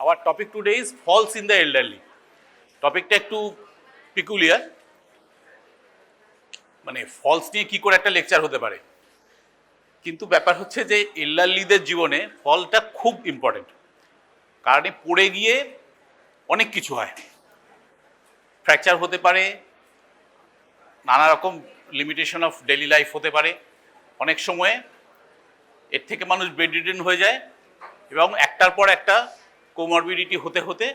Our topic today is falls in the elderly. টপিকটা একটু peculiar, মানে ফলস নিয়ে কি করে একটা লেকচার হতে পারে, কিন্তু ব্যাপার হচ্ছে যে এল্ডারলিদের জীবনে ফলটা খুব ইম্পর্টেন্ট। কারণ পড়ে গিয়ে অনেক কিছু হয়, ফ্র্যাকচার হতে পারে, নানা রকম লিমিটেশন অফ ডেইলি লাইফ হতে পারে, অনেক সময়ে এর থেকে মানুষ বেডরিডেন হয়ে যায় এবং একটার পর একটা কোমরবিডিটি হতে হতে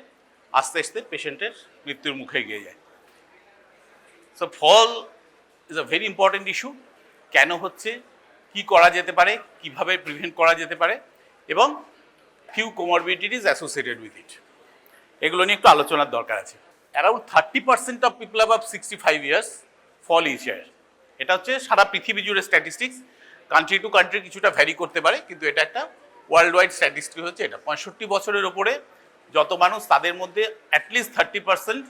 আস্তে আস্তে পেশেন্টের মৃত্যুর মুখে গিয়ে যায়। So fall is a very important issue. কেন হচ্ছে, কি করা যেতে পারে, কিভাবে প্রিভেন্ট করা যেতে পারে, এবং few comorbidities associated with it, এগুলো নিয়ে একটু আলোচনার দরকার আছে। Around 30% of people above 65 years fall each year. এটা হচ্ছে সারা পৃথিবী জুড়ে স্ট্যাটিস্টিক্স, কান্ট্রি টু কান্ট্রি কিছুটা ভ্যারি করতে পারে, কিন্তু এটা একটা ওয়ার্ল্ড ওয়াইড স্ট্যাটিস্টিক হচ্ছে এটা। 65 বছরের ওপরে যত মানুষ, তাদের মধ্যে অ্যাটলিস্ট 30%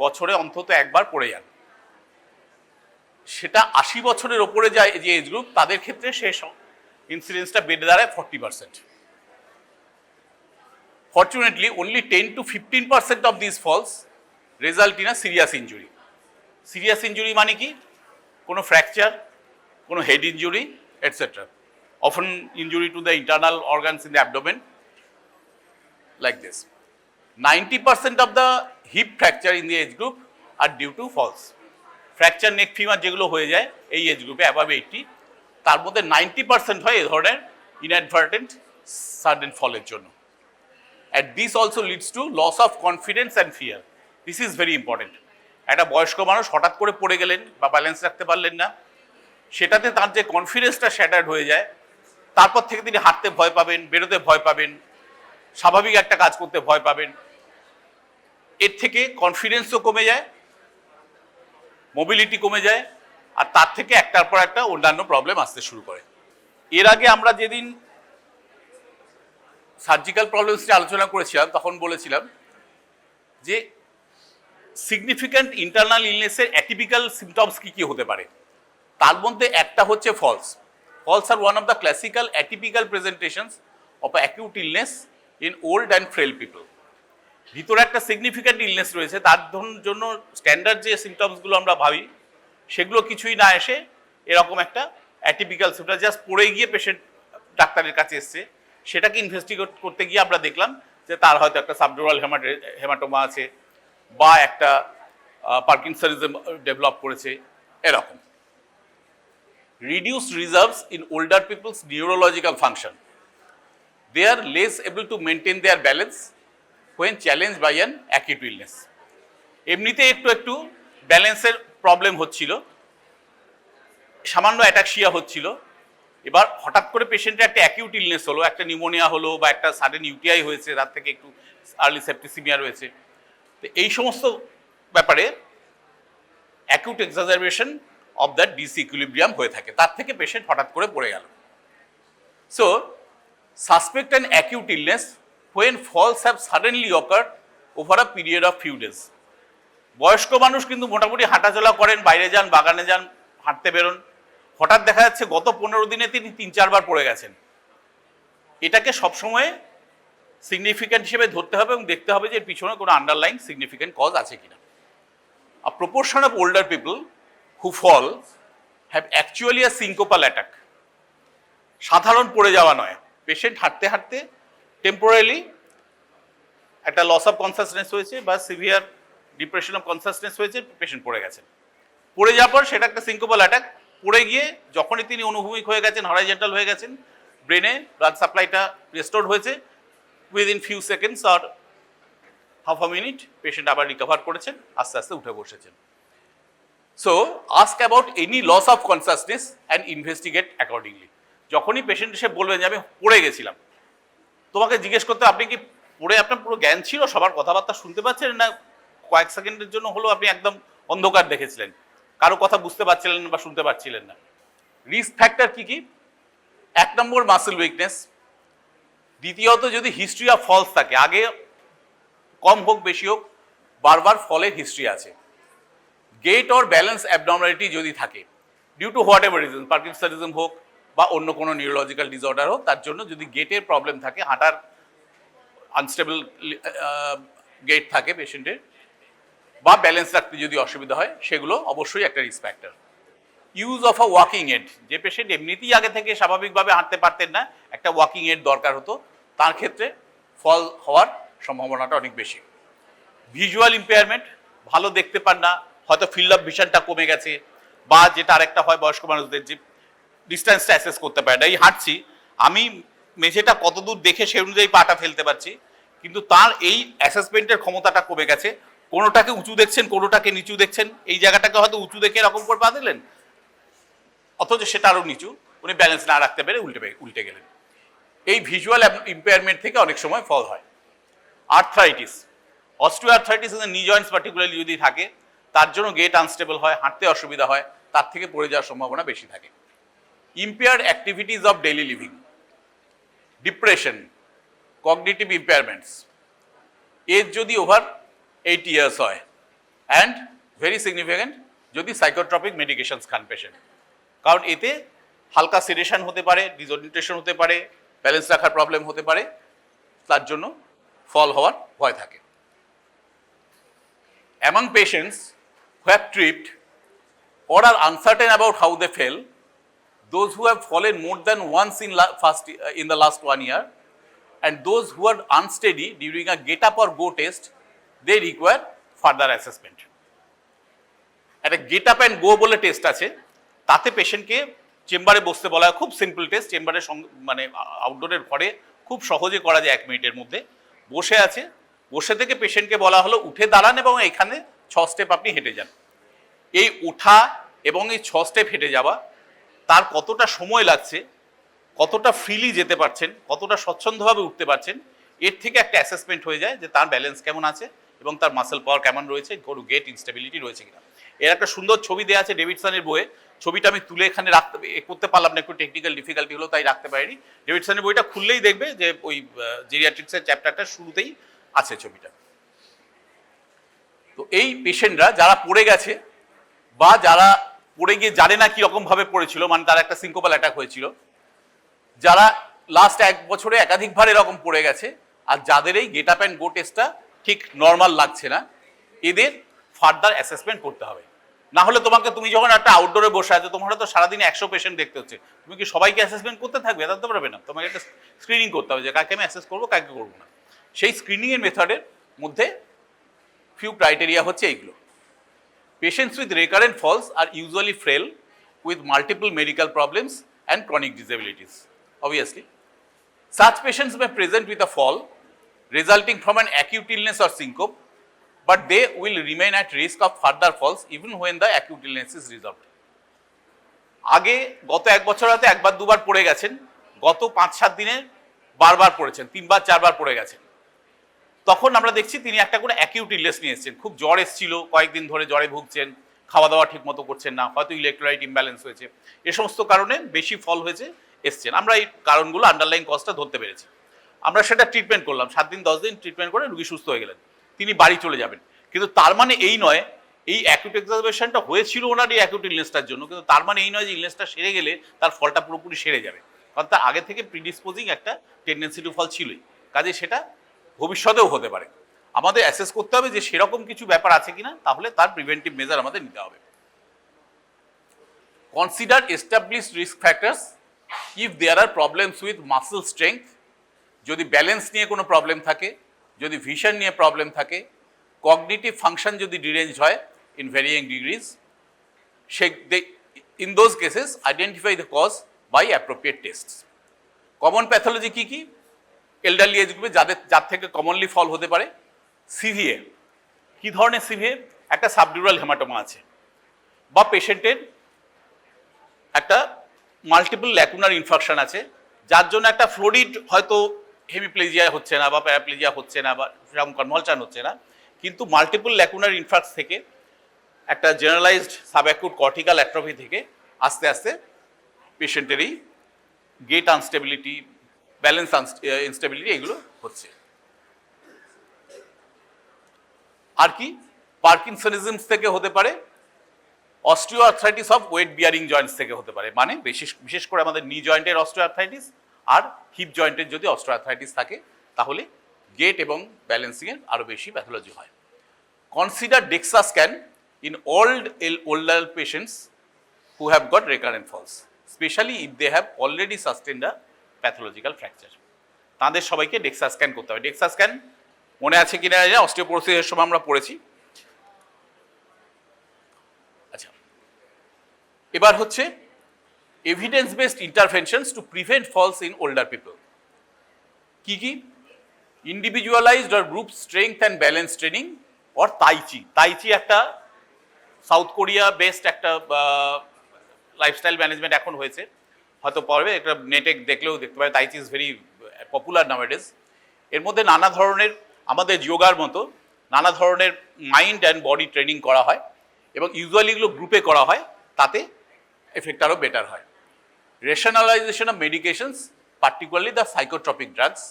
বছরে অন্তত একবার পড়ে যান। সেটা 80 বছরের ওপরে যায় যে এজ গ্রুপ, তাদের ক্ষেত্রে শেষ ইনসিডেন্সটা বেড়ে দাঁড়ায় 40%। Fortunately, only 10 to 15% of these falls result in a serious injury. Serious injury মানে কি? কোনো ফ্র্যাকচার, কোনো head injury, etcetera. Often injury to the internal organs in the abdomen, like this. 90% of the hip fracture in the age group are due to falls. Fracture neck femur যেগুলো হয়ে যায় এই age গ্রুপে above 80, তার মধ্যে 90% হয় এই ধরনের ইনঅ্যাডভার্টেন্ট সাডেন ফলের জন্য। And this also leads to loss of confidence and fear. This is very important. একটা বয়স্ক মানুষ হঠাৎ করে পড়ে গেলেন বা ব্যালেন্স রাখতে পারলেন না, সেটাতে তার যে কনফিডেন্সটা শ্যাটার্ড হয়ে যায়, তারপর থেকে তিনি হাঁটতে ভয় পাবেন, বেরোতে ভয় পাবেন, স্বাভাবিক একটা কাজ করতে ভয় পাবেন। এর থেকে কনফিডেন্সও কমে যায়, মোবিলিটি কমে যায়, আর তার থেকে একটার পর একটা অন্যান্য প্রবলেম আসতে শুরু করে। এর আগে আমরা যেদিন সার্জিক্যাল প্রবলেমস নিয়ে আলোচনা করেছিলাম তখন বলেছিলাম যে সিগনিফিক্যান্ট ইন্টারনাল ইলনেসের অ্যাটিপিক্যাল সিমটমস কী কী হতে পারে। তার মধ্যে একটা হচ্ছে falls. Falls are one of the classical atypical presentations of acute illness in old and frail people. ভিতরে একটা সিগনিফিক্যান্ট ইলনেস রয়েছে, তার জন্য স্ট্যান্ডার্ড যে সিমটমসগুলো আমরা ভাবি সেগুলো কিছুই না এসে এরকম একটা অ্যাটিপিক্যাল সিমটম, জাস্ট পড়ে গিয়ে পেশেন্ট ডাক্তারের কাছে এসছে, সেটাকে ইনভেস্টিগেট করতে গিয়ে আমরা দেখলাম যে তার হয়তো একটা সাবডুরাল হেমাটোমা আছে বা একটা পার্কিনসনিজম ডেভেলপ করেছে, এরকম। Reduced reserves in older people's neurological function. They are less able to maintain their balance when challenged by an acute illness. এমনিতে একটু ব্যালেন্সের প্রবলেম হচ্ছিল, সামান্য অ্যাটাক্সিয়া হচ্ছিল, এবার হঠাৎ করে পেশেন্টের একটা অ্যাকিউট ইলনেস হলো, একটা নিউমোনিয়া হলো বা একটা সাডেন ইউটিআই হয়েছে, তার থেকে একটু আর্লি সেপ্টিসিমিয়া রয়েছে। তো এই সমস্ত ব্যাপারে অ্যাকিউট এক্সাজারবেশন অফ দ্যাট ডিসইকুইলিব্রিয়াম হয়ে থাকে, তার থেকে পেশেন্ট হঠাৎ করে পড়ে গেল। So suspect an acute illness when falls have suddenly occurred over a period of few days. বয়স্ক মানুষ কিন্তু মোটামুটি হাঁটাচলা করেন, বাইরে যান, বাগানে যান, হাঁটতে বেরোন, হঠাৎ দেখা যাচ্ছে গত 15 দিনে তিনি 3-4 বার পড়ে গেছেন। এটাকে সবসময় সিগনিফিক্যান্ট হিসেবে ধরতে হবে এবং দেখতে হবে যে এর পিছনে কোনো আন্ডারলাইন সিগনিফিক্যান্ট কজ আছে কিনা। A proportion of older people who fall have actually a syncopal attack. সাধারণ পড়ে যাওয়া নয়, পেশেন্ট হাঁটতে হাঁটতে টেম্পোরারি একটা লস অফ কনসাসনেস হয়েছে বা সিভিয়ার ডিপ্রেশন অফ কনসাসনেস হয়েছে, পেশেন্ট পড়ে গেছেন। পড়ে যাওয়ার পর সেটা একটা সিঙ্কোপাল অ্যাটাক। পড়ে গিয়ে যখনই তিনি অনুভূমিক হয়ে গেছেন, হরাইজন্টাল হয়ে গেছেন, ব্রেনে ব্লাড সাপ্লাইটা রেস্টোর হয়েছে, উইদিন ফিউ সেকেন্ডস আর হাফ আ মিনিট পেশেন্ট আবার রিকভার করেছেন, আস্তে আস্তে উঠে বসেছেন। So ask about any loss of consciousness and investigate accordingly. যখনই পেশেন্ট এসে বলবেন যে আমি পড়ে গেছিলাম, তোমাকে জিজ্ঞেস করতে আপনি কি পড়ে আপনার পুরো জ্ঞান ছিল, সবার কথাবার্তা শুনতে পাচ্ছিলেন, না কয়েক সেকেন্ডের জন্য হলো আপনি একদম অন্ধকার দেখেছিলেন, কারো কথা বুঝতে পারছিলেন বা শুনতে পাচ্ছিলেন না। রিস্ক ফ্যাক্টর কি কি? 1 নম্বর মাসেল উইকনেস, দ্বিতীয়ত যদি হিস্ট্রি অফ ফলস থাকে, আগে কম হোক বেশি হোক বারবার ফলের হিস্ট্রি আছে। গেট অর ব্যালেন্স অ্যাবনর্মালিটি যদি থাকে due to whatever reason, parkinsonism হোক বা অন্য কোনো নিউরোলজিক্যাল ডিসঅর্ডার হোক, তার জন্য যদি গেটের প্রবলেম থাকে, হাঁটার আনস্টেবল গেট থাকে পেশেন্টের, বা ব্যালেন্স রাখতে যদি অসুবিধা হয়, সেগুলো অবশ্যই একটা risk factor. Use of a walking aid, যে পেশেন্ট এমনিতেই আগে থেকে স্বাভাবিকভাবে হাঁটতে পারতেন না, একটা ওয়াকিং এড দরকার হতো, তার ক্ষেত্রে ফল হওয়ার সম্ভাবনাটা অনেক বেশি। ভিজুয়াল ইম্পেয়ারমেন্ট, ভালো দেখতে পান না, হয়তো ফিল্ড অফ ভিশনটা কমে গেছে, বা যেটা আরেকটা হয় বয়স্ক মানুষদের, যে ডিস্টেন্সটা অ্যাসেস করতে পারে না। এই হাঁটছি, আমি মেঝেটা কত দূর দেখে সেই অনুযায়ী পাটা ফেলতে পারছি, কিন্তু তার এই অ্যাসেসমেন্টের ক্ষমতাটা কমে গেছে। কোনোটাকে উঁচু দেখছেন, কোনোটাকে নিচু দেখছেন, এই জায়গাটাকে হয়তো উঁচু দেখে এরকম করে পা দিলেন, অথচ সেটা আরও নিচু, উনি ব্যালেন্স না রাখতে পেরে উল্টে গেলেন। এই ভিজুয়াল ইম্পেয়ারমেন্ট থেকে অনেক সময় ফল হয়। আর্থ্রাইটিস, অস্টিওআর্থ্রাইটিস ইন দ্য নি জয়েন্টস পার্টিকুলারলি যদি থাকে, তার জন্য গেট আনস্টেবল হয়, হাঁটতে অসুবিধা হয়, তার থেকে পড়ে যাওয়ার সম্ভাবনা বেশি থাকে। Impaired activities of daily living, depression, cognitive impairments, age যদি ওভার 8 ইয়ার্স হয়, অ্যান্ড ভেরি সিগনিফিক্যান্ট যদি সাইকোট্রপিক মেডিকেশনস খান পেশেন্ট, কারণ এতে হালকা সেডেশন হতে পারে, ডিসওরিয়েন্টেশন হতে পারে, ব্যালেন্স রাখার প্রবলেম হতে পারে, তার জন্য ফল হওয়ার ভয় থাকে। Among patients who have tripped or are uncertain about how they fell, those who have fallen more than once in the last 1 year, and those who are unsteady during a get up or go test, they require further assessment. একটা get up and go বলে test আছে, তাতে পেশেন্টকে চেম্বারে বসতে বলা হয়, খুব সিম্পল টেস্ট, চেম্বারে মানে আউটডোরের ঘরে খুব সহজে করা যায়, 1 মিনিটের মধ্যে বসে আছে, বসে থেকে পেশেন্টকে বলা হলো উঠে দাঁড়ান এবং এখানে 6 স্টেপ আপনি হেঁটে যান। এই ওঠা এবং এই 6 স্টেপ হেঁটে যাওয়া, তার কতটা সময় লাগছে, কতটা ফ্রিলি যেতে পারছেন, কতটা স্বচ্ছন্দভাবে উঠতে পারছেন, এর থেকে একটা অ্যাসেসমেন্ট হয়ে যায় যে তার ব্যালেন্স কেমন আছে এবং তার মাসেল পাওয়ার কেমন রয়েছে, কোনো গেট ইনস্টেবিলিটি রয়েছে কিনা। এর একটা সুন্দর ছবি দেওয়া আছে ডেভিডসনের বইয়ে, ছবিটা আমি তুলে এখানে করতে পারলাম না, একটু টেকনিক্যাল ডিফিকাল্টি হলো তাই রাখতে পারিনি। ডেভিডসনের বইটা খুললেই দেখবে যে ওই জেরিয়াট্রিক্সের চ্যাপ্টারটা শুরুতেই আছে ছবিটা। তো এই পেশেন্টরা যারা পড়ে গেছে, বা যারা পড়ে গিয়ে জানে না কিরকম ভাবে পড়েছিল, মানে তার একটা সিনকোপাল অ্যাটাক হয়েছিল, যারা লাস্ট 1 বছরে একাধিকবার এরকম পড়ে গেছে, আর যাদের এই গেট আপ অ্যান্ড গো টেস্টটা ঠিক নর্মাল লাগছে না, এদের ফার্দার অ্যাসেসমেন্ট করতে হবে। না হলে তুমি যখন একটা আউটডোরে বসে আছো, তোমার তো সারাদিনে 100 পেশেন্ট দেখতে হচ্ছে, তুমি কি সবাইকে অ্যাসেসমেন্ট করতে থাকবে? তা তো পারবে না, তোমাকে একটা স্ক্রিনিং করতে হবে যে কাকে আমি অ্যাসেস করবো, কাকে করবো না। সেই স্ক্রিনিংয়ের মেথডের মধ্যে ফিউ ক্রাইটেরিয়া হচ্ছে এইগুলো। Patients with recurrent falls are usually frail with multiple medical problems and chronic disabilities. Obviously, such patients may present with a fall resulting from an acute illness or syncope, but they will remain at risk of further falls even when the acute illness is resolved. আগে গত 1 বছর হয়তো 1 2 বার পড়ে গেছেন, গত 5-7 দিনে বারবার পড়েছেন, 3 4 বার পড়ে গেছেন, তখন আমরা দেখছি তিনি একটা করে অ্যাকিউট ইলনেস নিয়ে এসেছেন, খুব জ্বর এসেছিল, কয়েকদিন ধরে জ্বরে ভুগছেন, খাওয়া দাওয়া ঠিক মতো করছেন না, হয়তো ইলেকট্রোলাইট ইমব্যালেন্স হয়েছে, এ সমস্ত কারণে বেশি ফল হয়েছে, এসছেন। আমরা এই কারণগুলো আন্ডারলাইন কজটা ধরতে পেরেছি, আমরা সেটা ট্রিটমেন্ট করলাম, 7 দিন 10 দিন ট্রিটমেন্ট করে রুগী সুস্থ হয়ে গেলেন, তিনি বাড়ি চলে যাবেন। কিন্তু তার মানে এই নয়, এই অ্যাকিউট এক্সারবেশনটা হয়েছিল ওনার এই অ্যাকিউট ইলনেসটার জন্য, কিন্তু তার মানে এই নয় যে ইলনেসটা সেরে গেলে তার ফলটা পুরোপুরি সেরে যাবে, কারণ তার আগে থেকে প্রিডিসপোজিং একটা টেন্ডেন্সি টু ফল ছিলই, কাজে সেটা ভবিষ্যতেও হতে পারে। আমাদের অ্যাসেস করতে হবে যে সেরকম কিছু ব্যাপার আছে কিনা, তাহলে তার প্রিভেন্টিভ মেজার আমাদের নিতে হবে। Consider established risk factors if there are problems with muscle strength, যদি ব্যালেন্স নিয়ে কোনো প্রবলেম থাকে, যদি ভিশন নিয়ে প্রবলেম থাকে, কগনিটিভ ফাংশন যদি ডিরেঞ্জ হয় in varying degrees, in those cases identify the cause by appropriate tests. Common pathology কি কি? এল্ডারলি এজ গ্রুপে যার থেকে কমনলি ফল হতে পারে সিভিএ। কি ধরনের সিভিএ? একটা সাবডিউরাল হেমাটোমা আছে, বা পেশেন্টের একটা মাল্টিপল ল্যাকুনার ইনফেকশন আছে, যার জন্য একটা ফ্লোরিড হয়তো হেমিপ্লেজিয়া হচ্ছে না বা প্যারাপ্লেজিয়া হচ্ছে না বা সেরকম কনভালশন হচ্ছে না, কিন্তু মাল্টিপল ল্যাকুনার ইনফ্যাক্স থেকে একটা জেনারেলাইজড সাবঅ্যাকুট কর্টিক্যাল অ্যাট্রফি থেকে আস্তে আস্তে পেশেন্টের এই গেট আনস্টেবিলিটি, ব্যালেন্স ইনস্টেবিলিটি এগুলো হচ্ছে। আর কি? পার্কিনসনিজমস থেকে হতে পারে, osteoarthritis of wait bearing Joints থেকে হতে পারে, মানে বিশেষ করে আমাদের নি জয়েন্টের অস্টিওআর্থ্রাইটিস আর হিপ জয়েন্টের যদি অস্টিওআর্থ্রাইটিস থাকে তাহলে গেট এবং ব্যালেন্সিংয়ের আরও বেশি প্যাথোলজি হয়। Consider DEXA scan in older patients who have got recurrent falls, especially if they have already sustained a pathological fracture. তাদের সবাইকে ডেক্সা স্ক্যান করতে হবে। ডেক্সা স্ক্যান মনে আছে কিনা জানি না, অস্টিওপোরোসিসের সময় আমরা পড়েছি। আচ্ছা, এবার হচ্ছে evidence based interventions to prevent falls in older people. কি কি? Individualised or group strength and balance training or tai chi. Tai chi একটা সাউথ কোরিয়া বেসড একটা লাইফস্টাইল ম্যানেজমেন্ট এখন হয়েছে, হয়তো পরে একটা নেটে দেখলেও দেখতে পাবে। Tai chi is very popular nowadays. এর মধ্যে নানা ধরনের আমাদের যোগার মতো নানা ধরনের মাইন্ড অ্যান্ড বডি ট্রেনিং করা হয় এবং ইউজুয়ালি এগুলো গ্রুপে করা হয়, তাতে এফেক্ট আরও বেটার হয়। Rationalisation of medications, particularly the psychotropic drugs,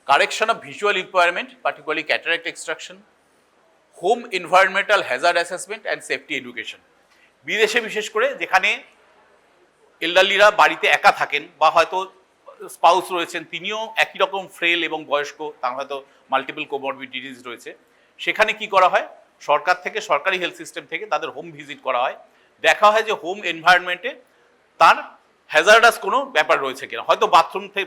correction of visual impairment, particularly cataract extraction, home environmental hazard assessment and safety education. বিদেশে বিশেষ করে যেখানে এল্ডারলিরা বাড়িতে একা থাকেন বা হয়তো স্পাউস রয়েছেন, তিনিও একই রকম ফ্রেল এবং বয়স্ক, তার হয়তো মাল্টিপল কোমরবিডিটিস রয়েছে, সেখানে কি করা হয়, সরকার থেকে, সরকারি হেলথ সিস্টেম থেকে তাদের হোম ভিজিট করা হয়। দেখা হয় যে হোম এনভায়রনমেন্টে তার হ্যাজার্ডাস কোনো ব্যাপার রয়েছে কিনা। হয়তো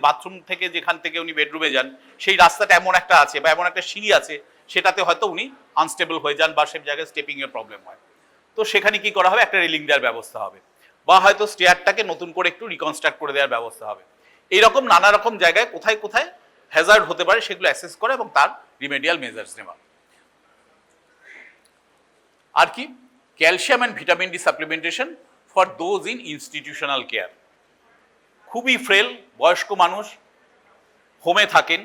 বাথরুম থেকে যেখান থেকে উনি বেডরুমে যান সেই রাস্তাটা এমন একটা আছে বা এমন একটা সিঁড়ি আছে, সেটাতে হয়তো উনি আনস্টেবল হয়ে যান বা সেই জায়গায় স্টেপিংয়ের প্রবলেম হয়। তো সেখানে কি করা হবে, একটা রেলিং দেওয়ার ব্যবস্থা হবে, বা হয়তো স্টেয়ারটাকে নতুন করে একটু রিকনস্ট্রাক্ট করে দেওয়ার ব্যবস্থা হবে। এইরকম নানা রকম জায়গায় কোথায় কোথায় হ্যাজার্ড হতে পারে সেগুলো অ্যাসেস করা এবং তার রিমেডিয়াল মেজার্স নেওয়া। আর কি, calcium and vitamin D supplementation for those in institutional care. খুবই ফ্রেল বয়স্ক মানুষ হোমে থাকেন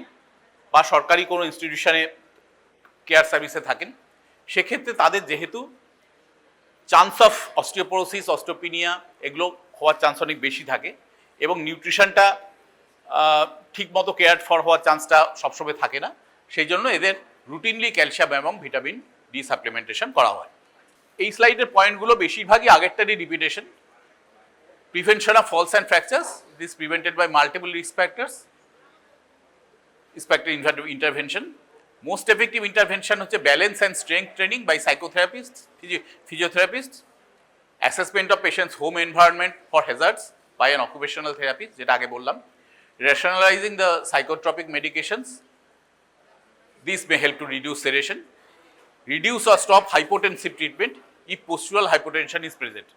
বা সরকারি কোনো ইনস্টিটিউশনে কেয়ার সার্ভিসে থাকেন, সেক্ষেত্রে তাদের যেহেতু চান্স অফ অস্টিওপোরোসিস, অস্টিওপিনিয়া এগুলো হওয়ার চান্স অনেক বেশি থাকে এবং নিউট্রিশনটা ঠিকমতো কেয়ার ফর হওয়ার চান্সটা সবসময় থাকে না, সেই জন্য এদের রুটিনলি ক্যালসিয়াম এবং ভিটামিন ডি সাপ্লিমেন্টেশন করা হয়। এই স্লাইডের পয়েন্টগুলো বেশিরভাগই আগেরটারই repetition. Prevention of falls and fractures, this prevented by multiple risk factors, intervention. Most effective intervention হচ্ছে balance and strength training by psychotherapist, physiotherapist, assessment of patients home environment for hazards by an occupational therapist, যেটা আগে বললাম। Rationalising the psychotropic medications, this may help to reduce sedation, reduce or stop hypotensive treatment if postural hypotension is present.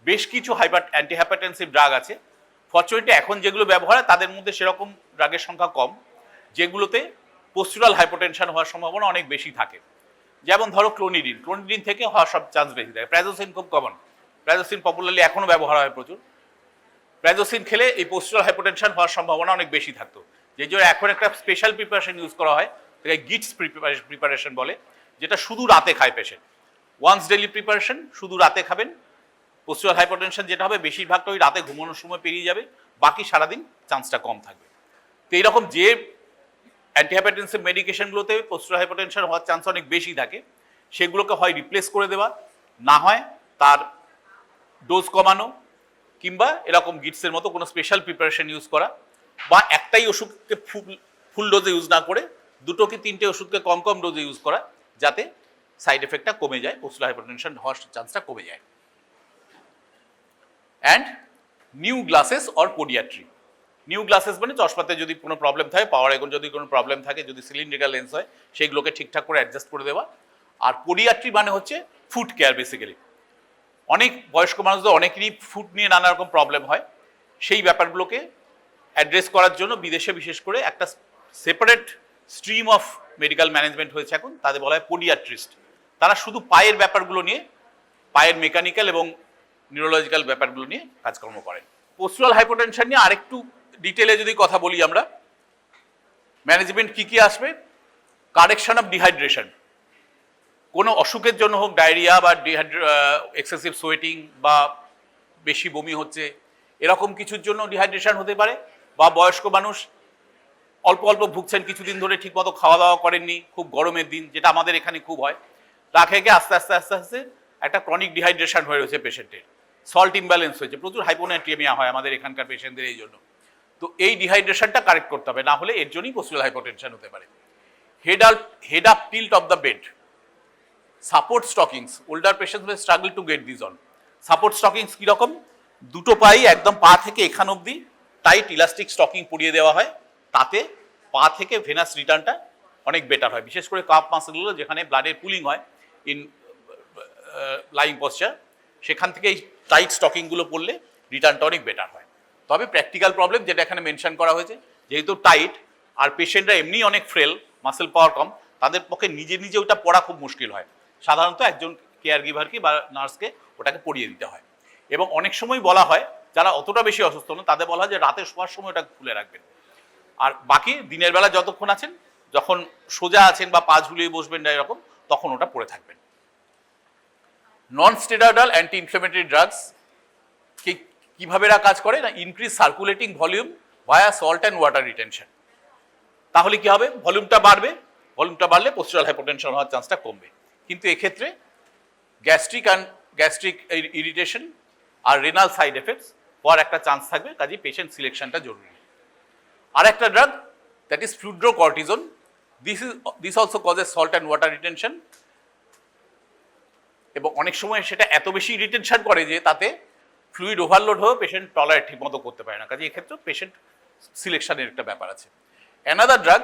বেশ কিছু antihypertensive drug আছে, fortunately এখন যেগুলো ব্যবহার হয় তাদের মধ্যে সেরকম ড্রাগের সংখ্যা কম, যেগুলোতে পোস্চুরাল হাইপোটেনশন হওয়ার সম্ভাবনা অনেক বেশি থাকে। যেমন ধরো ক্লোনিডিন থেকে হওয়ার সব চান্স বেশি থাকে। প্রাইজোসিন খুব কমন, প্রাইজোসিন পপুলারলি এখনও ব্যবহার হয় প্রচুর। প্রাইজোসিন খেলে এই পোস্চুরাল হাইপোটেনশন হওয়ার সম্ভাবনা অনেক বেশি থাকতো, যে জন্য এখন একটা স্পেশাল প্রিপারেশন ইউজ করা হয়, যেটাকে গিটস প্রিপারেশন বলে, যেটা শুধু রাতে খায় পেশেন্ট। ওয়ান্স ডেইলি প্রিপারেশন, শুধু রাতে খাবেন। পোস্চুরাল হাইপোটেনশন যেটা হবে বেশিরভাগটা ওই রাতে ঘুমানোর সময় পেরিয়ে যাবে, বাকি সারাদিন চান্সটা কম থাকবে। তো এইরকম যে অ্যান্টিহাইপারটেনসিভ মেডিকেশনগুলোতে পোস্চুরাল হাইপোটেনশন হওয়ার চান্স অনেক বেশি থাকে, সেগুলোকে হয় রিপ্লেস করে দেওয়া, না হয় তার ডোজ কমানো, কিংবা এরকম গিটসের মতো কোনো স্পেশাল প্রিপারেশন ইউজ করা, বা একটাই ওষুধকে ফুল ডোজে ইউজ না করে দুটো কি তিনটে ওষুধকে কম কম ডোজে ইউজ করা, যাতে সাইড এফেক্টটা কমে যায়, পোস্চুরাল হাইপোটেনশন হওয়ার চান্সটা কমে যায়। And new glasses or podiatry. New glasses মানে চশমাতে যদি কোনো প্রবলেম থাকে, পাওয়ার এখন যদি কোনো প্রবলেম থাকে, যদি সিলিন্ড্রিক্যাল লেন্স হয় সেইগুলোকে ঠিকঠাক করে অ্যাডজাস্ট করে দেওয়া। আর পোডিয়াট্রি মানে হচ্ছে ফুড কেয়ার বেসিক্যালি। অনেক বয়স্ক মানুষদের অনেকেরই ফুড নিয়ে নানা রকম প্রবলেম হয়, সেই ব্যাপারগুলোকে অ্যাড্রেস করার জন্য বিদেশে বিশেষ করে একটা separate stream of medical management হয়েছে এখন, তাদের বলা হয় পোডিয়াট্রিস্ট। তারা শুধু পায়ের ব্যাপারগুলো নিয়ে, পায়ের মেকানিক্যাল এবং নিউরোলজিক্যাল ব্যাপারগুলো নিয়ে কাজকর্ম করেন। পোস্চুরাল হাইপোটেনশন নিয়ে আরেকটু ডিটেলে যদি কথা বলি আমরা, ম্যানেজমেন্ট কি কি আসবে, কারেকশন অফ ডিহাইড্রেশন। কোনো অসুখের জন্য হোক, ডায়রিয়া বা এক্সেসিভ সোয়েটিং বা বেশি বমি হচ্ছে, এরকম কিছুর জন্য ডিহাইড্রেশন হতে পারে, বা বয়স্ক মানুষ অল্প অল্প ভুগছেন, কিছুদিন ধরে ঠিকমতো খাওয়া দাওয়া করেননি, খুব গরমের দিন, যেটা আমাদের এখানে খুব হয়, তা খেয়ে আস্তে আস্তে আস্তে আস্তে একটা ক্রনিক ডিহাইড্রেশন হয়ে রয়েছে পেশেন্টের, সল্ট ইমব্যালেন্স হয়েছে, প্রচুর হাইপোনাইট্রিয়ামিয়া হয় আমাদের এখানকার পেশেন্টদের এই জন্য। তো এই ডিহাইড্রেশনটা কারেক্ট করতে হবে, না হলে এর জন্যই পোস্চুরাল হাইপোটেনশন হতে পারে। head up tilt of the bed. Support stockings, older patients may struggle to get these on. Support stockings কিরকম, দুটো পাই একদম পা থেকে এখান অবধি টাইট ইলাস্টিক স্টকিং পরিয়ে দেওয়া হয়, তাতে পা থেকে ভেনাস রিটার্নটা অনেক বেটার হয়, বিশেষ করে কাপ মাসলগুলো যেখানে ব্লাডের পুলিং হয় ইন লাইং পশ্চার, সেখান থেকে এই টাইট স্টকিংগুলো পরলে রিটার্নটা অনেক বেটার হয়। তবে প্র্যাকটিক্যাল প্রবলেম যেটা এখানে মেনশন করা হয়েছে, যেহেতু টাইট আর পেশেন্টরা এমনি অনেক ফ্রেল, মাসেল পাওয়ার কম, তাদের পক্ষে নিজে নিজে ওটা পড়া খুব মুশকিল হয়। সাধারণত একজন কেয়ার গিভারকে বা নার্সকে ওটাকে পরিয়ে দিতে হয়। এবং অনেক সময় বলা হয় যারা অতটা বেশি অসুস্থ না তাদের বলা হয় যে রাতে শোয়ার সময় ওটা খুলে রাখবেন, আর বাকি দিনের বেলা যতক্ষণ আছেন, যখন সোজা আছেন বা পা ঝুলিয়ে বসবেন না এরকম, তখন ওটা পরে থাকবেন। Non steroidal anti inflammatory drugs কিভাবে এরা কাজ করে না, increase circulating volume via salt and water retention. তাহলে কি হবে, ভলিউমটা বাড়বে, ভলিউমটা বাড়লে পোস্টারাল হাইপোটেনশন হওয়ার চান্সটা কমবে। কিন্তু এক্ষেত্রে গ্যাস্ট্রিক ইরিটেশন আর রেনাল সাইড এফেক্টস হওয়ার একটা চান্স থাকবে, কাজেই পেশেন্ট সিলেকশনটা জরুরি। আর একটা drug that is fludrocortisone, this also causes salt and water retention, এবং অনেক সময় সেটা এত বেশি রিটেনশন করে যে তাতে ফ্লুইড ওভারলোড হয়ে পেশেন্ট টলারেট ঠিক মতো করতে পারে না, কাজে এক্ষেত্রে পেশেন্ট সিলেকশনের একটা ব্যাপার আছে। Another drug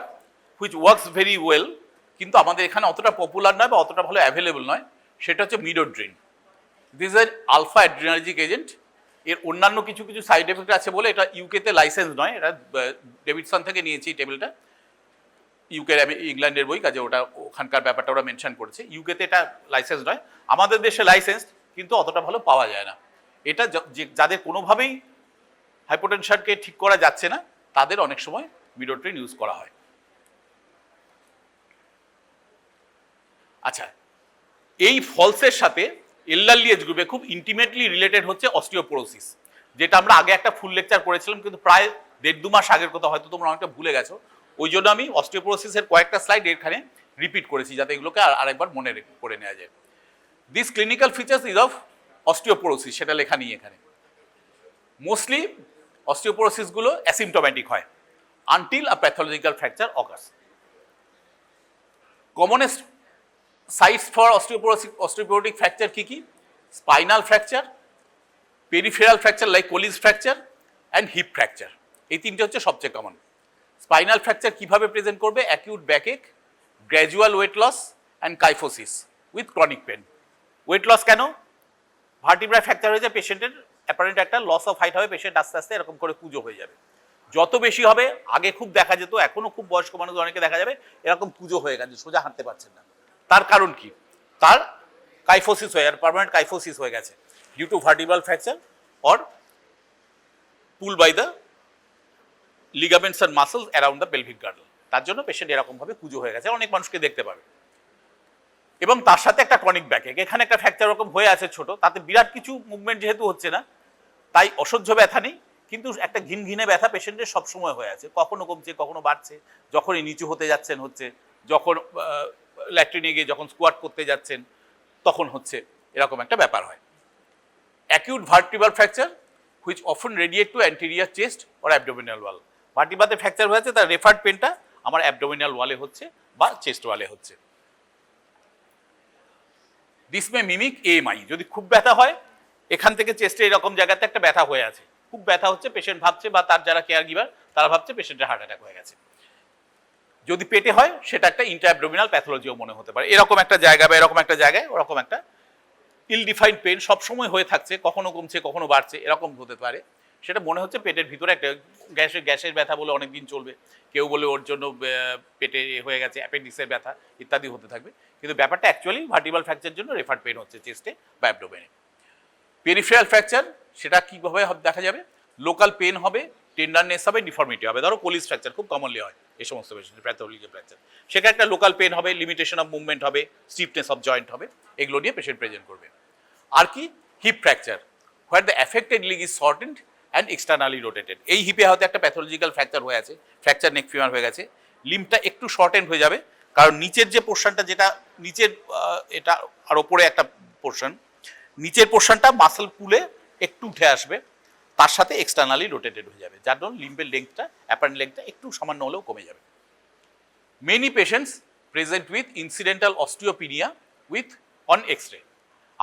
which works very well, কিন্তু আমাদের এখানে অতটা পপুলার নয় বা অতটা ভালো অ্যাভেলেবল নয়, সেটা হচ্ছে midodrine. This is alpha adrenergic agent. এর অন্যান্য কিছু কিছু সাইড এফেক্ট আছে বলে এটা ইউকেতে লাইসেন্স নয়, এটা ডেভিডসন থেকে নিয়েছি এই টেবিলটা, ইউকের ইংল্যান্ডের বই, কাজে ওটা ওখানকার ব্যাপারটা ওরা মেনশন করেছে। ইউকেতে এটা লাইসেন্স নয়, আমাদের দেশে লাইসেন্স, কিন্তু অতটা ভালো পাওয়া যায় না। এটা যাদের কোনোভাবেই হাইপোটেনশনকে ঠিক করা যাচ্ছে না তাদের অনেক সময় মিডোড্রিন ইউজ করা হয়। আচ্ছা, এই ফলসের সাথে এল্ডারলি এজ গ্রুপে খুব ইন্টিমেটলি রিলেটেড হচ্ছে অস্টিওপোরোসিস, যেটা আমরা আগে একটা ফুল লেকচার করেছিলাম, কিন্তু প্রায় 1.5-2 মাস আগের কথা, হয়তো তোমরা অনেকটা ভুলে গেছো। ওই জন্য আমি অস্টিওপোরোসিসের কয়েকটা স্লাইড এখানে রিপিট করেছি, যাতে এগুলোকে আরেকবার মনে করে নেওয়া যায়। This clinical features is of osteoporosis, সেটা লেখা নিয়ে এখানে। মোস্টলি অস্টিওপোরোসিসগুলো অ্যাসিমটোম্যাটিক হয় until a pathological fracture occurs. Commonest sites for osteoporotic fracture কি কি? Spinal fracture, peripheral fracture like Colles fracture and hip fracture, এই তিনটে হচ্ছে সবচেয়ে কমন। স্পাইনাল ফ্র্যাকচার কিভাবে প্রেজেন্ট করবে? Acute backache, gradual weight loss and kyphosis with chronic pain. Weight loss কেন? Vertebra fracture হয়ে যায়, পেশেন্টের অ্যাপারেন্ট একটা লস অফ হাইট হবে, পেশেন্ট আস্তে আস্তে এরকম করে কুঁজো হয়ে যাবে। যত বেশি হবে, আগে খুব দেখা যেত, এখনো খুব বয়স্ক মানুষ অনেকে দেখা যাবে এরকম কুঁজো হয়ে গেছে, সোজা হাঁটতে পারছেন না। তার কারণ কি? তার কাইফোসিস হয়ে, আর পার্মানেন্ট কাইফোসিস হয়ে গেছে due to vertebral fracture or pull by the ligaments and muscles around the pelvic girdle. তার জন্য পেশেন্ট এরকম ভাবে কুঁজো হয়ে গেছে, অনেক মানুষকে দেখতে পাবে। এবং তার সাথে একটা ক্রনিক ব্যাকএক, এখানে একটা ফ্র্যাকচার এরকম হয়ে আছে ছোট, তাতে বিরাট কিছু মুভমেন্ট যেহেতু হচ্ছে না, তাই অসহ্য ব্যথা নেই, কিন্তু একটা ঘিনঘিনে ব্যথা পেশেন্টের সবসময় হয়ে আছে, কখনো কমছে কখনো বাড়ছে, যখনই নিচু হতে যাচ্ছেন হচ্ছে, যখন ল্যাট্রিনে গিয়ে যখন স্কোয়াট করতে যাচ্ছেন তখন হচ্ছে, এরকম একটা ব্যাপার হয়। Acute vertebral fracture which often radiate to anterior chest or abdominal wall. ভার্টিব্রাতে ফ্র্যাকচার হয়েছে, তার রেফার্ড পেনটা আমার অ্যাবডোমিনাল ওয়ালে হচ্ছে বা চেস্ট ওয়ালে হচ্ছে। This may mimic AMI. যদি খুব ব্যথা হয়, এখান থেকে চেস্টে এরকম জায়গাতে একটা ব্যথা হয়ে আছে, খুব ব্যথা হচ্ছে, পেশেন্ট ভাবছে বা তার যারা কেয়ার গিভার তারা ভাবছে পেশেন্টের হার্ট অ্যাটাক হয়ে গেছে। যদি পেটে হয় সেটা একটা ইন্ট্রাঅ্যাবডোমিনাল প্যাথোলজিও মনে হতে পারে, এরকম একটা জায়গা বা এরকম একটা জায়গায় ওরকম একটা ইল ডিফাইন্ড পেন সবসময় হয়ে থাকছে, কখনো কমছে কখনো বাড়ছে, এরকম হতে পারে। সেটা মনে হচ্ছে পেটের ভিতরে একটা গ্যাসের ব্যথা বলে অনেকদিন চলবে, কেউ বলে ওর জন্য পেটে হয়ে গেছে, অ্যাপেন্ডিক্সের ব্যথা ইত্যাদি হতে থাকবে, কিন্তু ব্যাপারটা অ্যাকচুয়ালি ভার্টিব্রাল ফ্র্যাকচার জন্য রেফার্ড পেন হচ্ছে চেস্টে বা অ্যাবডোমেনে। পেরিফেরাল ফ্র্যাকচার সেটা কীভাবে দেখা যাবে? লোকাল পেন হবে, টেন্ডারনেস হবে, ডিফর্মিটি হবে। ধরো কোলিস ফ্র্যাকচার খুব কমনলি হয় এই সমস্ত পেশেন্টের, প্যাথোলজিক্যাল ফ্র্যাকচার, সেখানে একটা লোকাল পেন হবে, লিমিটেশন অফ মুভমেন্ট হবে, স্টিফনেস অফ জয়েন্ট হবে, এগুলো নিয়ে পেশেন্ট প্রেজেন্ট করবে। আর কি? Hip fracture, where the affected leg is shortened and externally rotated. এই হিপে হয়তো একটা প্যাথোলজিক্যাল ফ্র্যাকচার হয়ে আছে, ফ্র্যাকচার নেক ফিমার হয়ে গেছে, লিম্বটা একটু শর্টেন্ড হয়ে যাবে, কারণ নিচের যে পোর্শনটা, যেটা নিচের এটা আর ওপরে একটা পোর্শন, নিচের পোর্শনটা মাসল পুলে একটু উঠে আসবে, তার সাথে এক্সটার্নালি রোটেটেড হয়ে যাবে, যার জন্য লিম্বের লেংথটা, অ্যাপারেন্ট লেংথটা একটু সামান্য হলেও কমে যাবে। Many patients present with incidental osteopenia with on X-ray.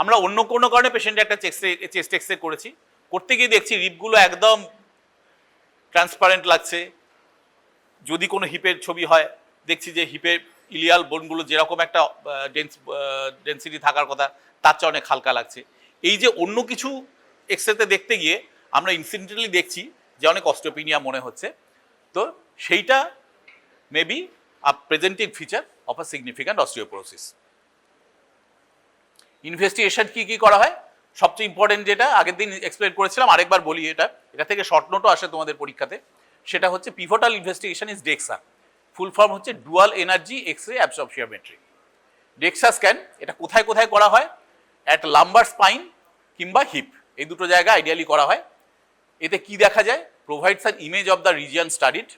আমরা অন্য কোনো কারণে পেশেন্টের একটা চেস্ট এক্স-রে করেছি, করতে গিয়ে দেখছি রিপগুলো একদম ট্রান্সপারেন্ট লাগছে। যদি কোনো হিপের ছবি হয়, দেখছি যে হিপের ইলিয়াল বোনগুলো যেরকম একটা ডেন্সিটি থাকার কথা তার চেয়ে অনেক হালকা লাগছে। এই যে অন্য কিছু এক্সরেতে দেখতে গিয়ে আমরা ইনসিডেন্টালি দেখছি যে অনেক অস্টিওপিনিয়া মনে হচ্ছে, তো সেইটা maybe a presenting feature of a significant osteoporosis. Investigation কি কি করা হয়, সবচেয়ে ইম্পর্টেন্ট যেটা আগের দিন এক্সপ্লেন করেছিলাম, আরেকবার বলি, এটা থেকে শর্ট নোটও আসে তোমাদের পরীক্ষাতে, সেটা হচ্ছে pivotal investigation is DEXA. Full form হচ্ছে dual energy X ray absorptiometry. DEXA scan এটা কোথায় কোথায় করা হয়? অ্যাট লাম্বার স্পাইন কিংবা হিপ, এই দুটো জায়গা আইডিয়ালি করা হয়। এতে কি দেখা যায়? Provides an image of the region studied,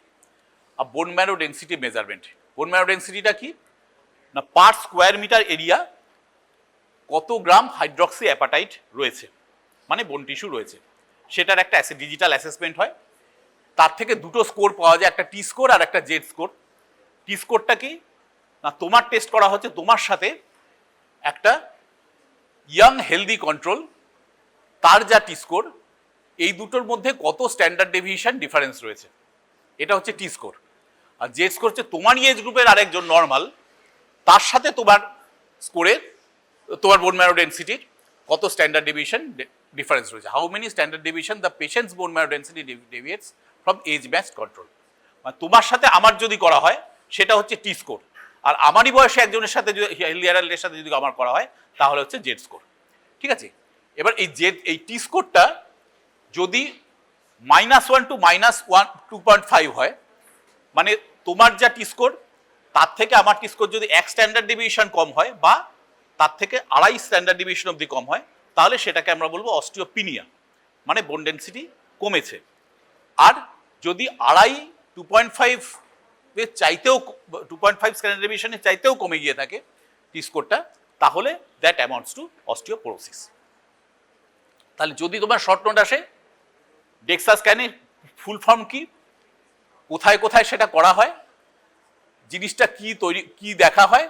a bone marrow density measurement. Bone marrow ডেন্সিটিটা কি না, পার স্কোয়ার মিটার এরিয়া কত গ্রাম হাইড্রক্সি অ্যাপাটাইট রয়েছে, মানে বোন টিস্যু রয়েছে, সেটার একটা ডিজিটাল অ্যাসেসমেন্ট হয়। তার থেকে দুটো স্কোর পাওয়া যায়, একটা টি স্কোর আর একটা জেড স্কোর। টি স্কোরটা কি না, তোমার টেস্ট করা হচ্ছে তোমার সাথে একটা ইয়াং হেলদি কন্ট্রোল, তার যা টি স্কোর, এই দুটোর মধ্যে কত স্ট্যান্ডার্ড ডেভিয়েশন ডিফারেন্স রয়েছে, এটা হচ্ছে টি স্কোর। আর জেড স্কোর হচ্ছে তোমার এজ গ্রুপের আরেকজন নর্মাল, তার সাথে তোমার স্কোরের, তোমার বোন ম্যারো ডেন্সিটির কত স্ট্যান্ডার্ড ডেভিয়েশন ডিফারেন্স রয়েছে, how many standard deviation the patient's bone marrow density deviates from age matched control. মানে তোমার সাথে আমার যদি করা হয় সেটা হচ্ছে টি স্কোর, আর আমারই বয়সে একজনের সাথে যদি হেলদিয়ারের সাথে যদি আমার করা হয় তাহলে হচ্ছে জেড স্কোর। ঠিক আছে, এবার এই টি স্কোরটা যদি -1 to -1 2.5 হয়, মানে তোমার যা টি স্কোর তার থেকে আমার টি স্কোর যদি 1 স্ট্যান্ডার্ড ডেভিয়েশন কম হয় বা তার থেকে 2.5 স্ট্যান্ডার্ড ডেভিয়েশন অবধি কম হয়, তাহলে সেটাকে আমরা বলবো অস্টিওপিনিয়া, মানে বোন ডেন্সিটি কমেছে। আর যদি 2.5 এর চাইতেও 2.5 স্ট্যান্ডার্ড ডেভিয়েশনের চাইতেও কমে গিয়ে থাকে টি স্কোরটা, তাহলে দ্যাট অ্যামাউন্টস টু অস্টিওপোরোসিস। তাহলে যদি তোমার শর্ট নোট আসে, ডেক্সা স্ক্যানের ফুল ফর্ম কি, কোথায় কোথায় সেটা করা হয়, জিনিসটা কি কি দেখা হয়,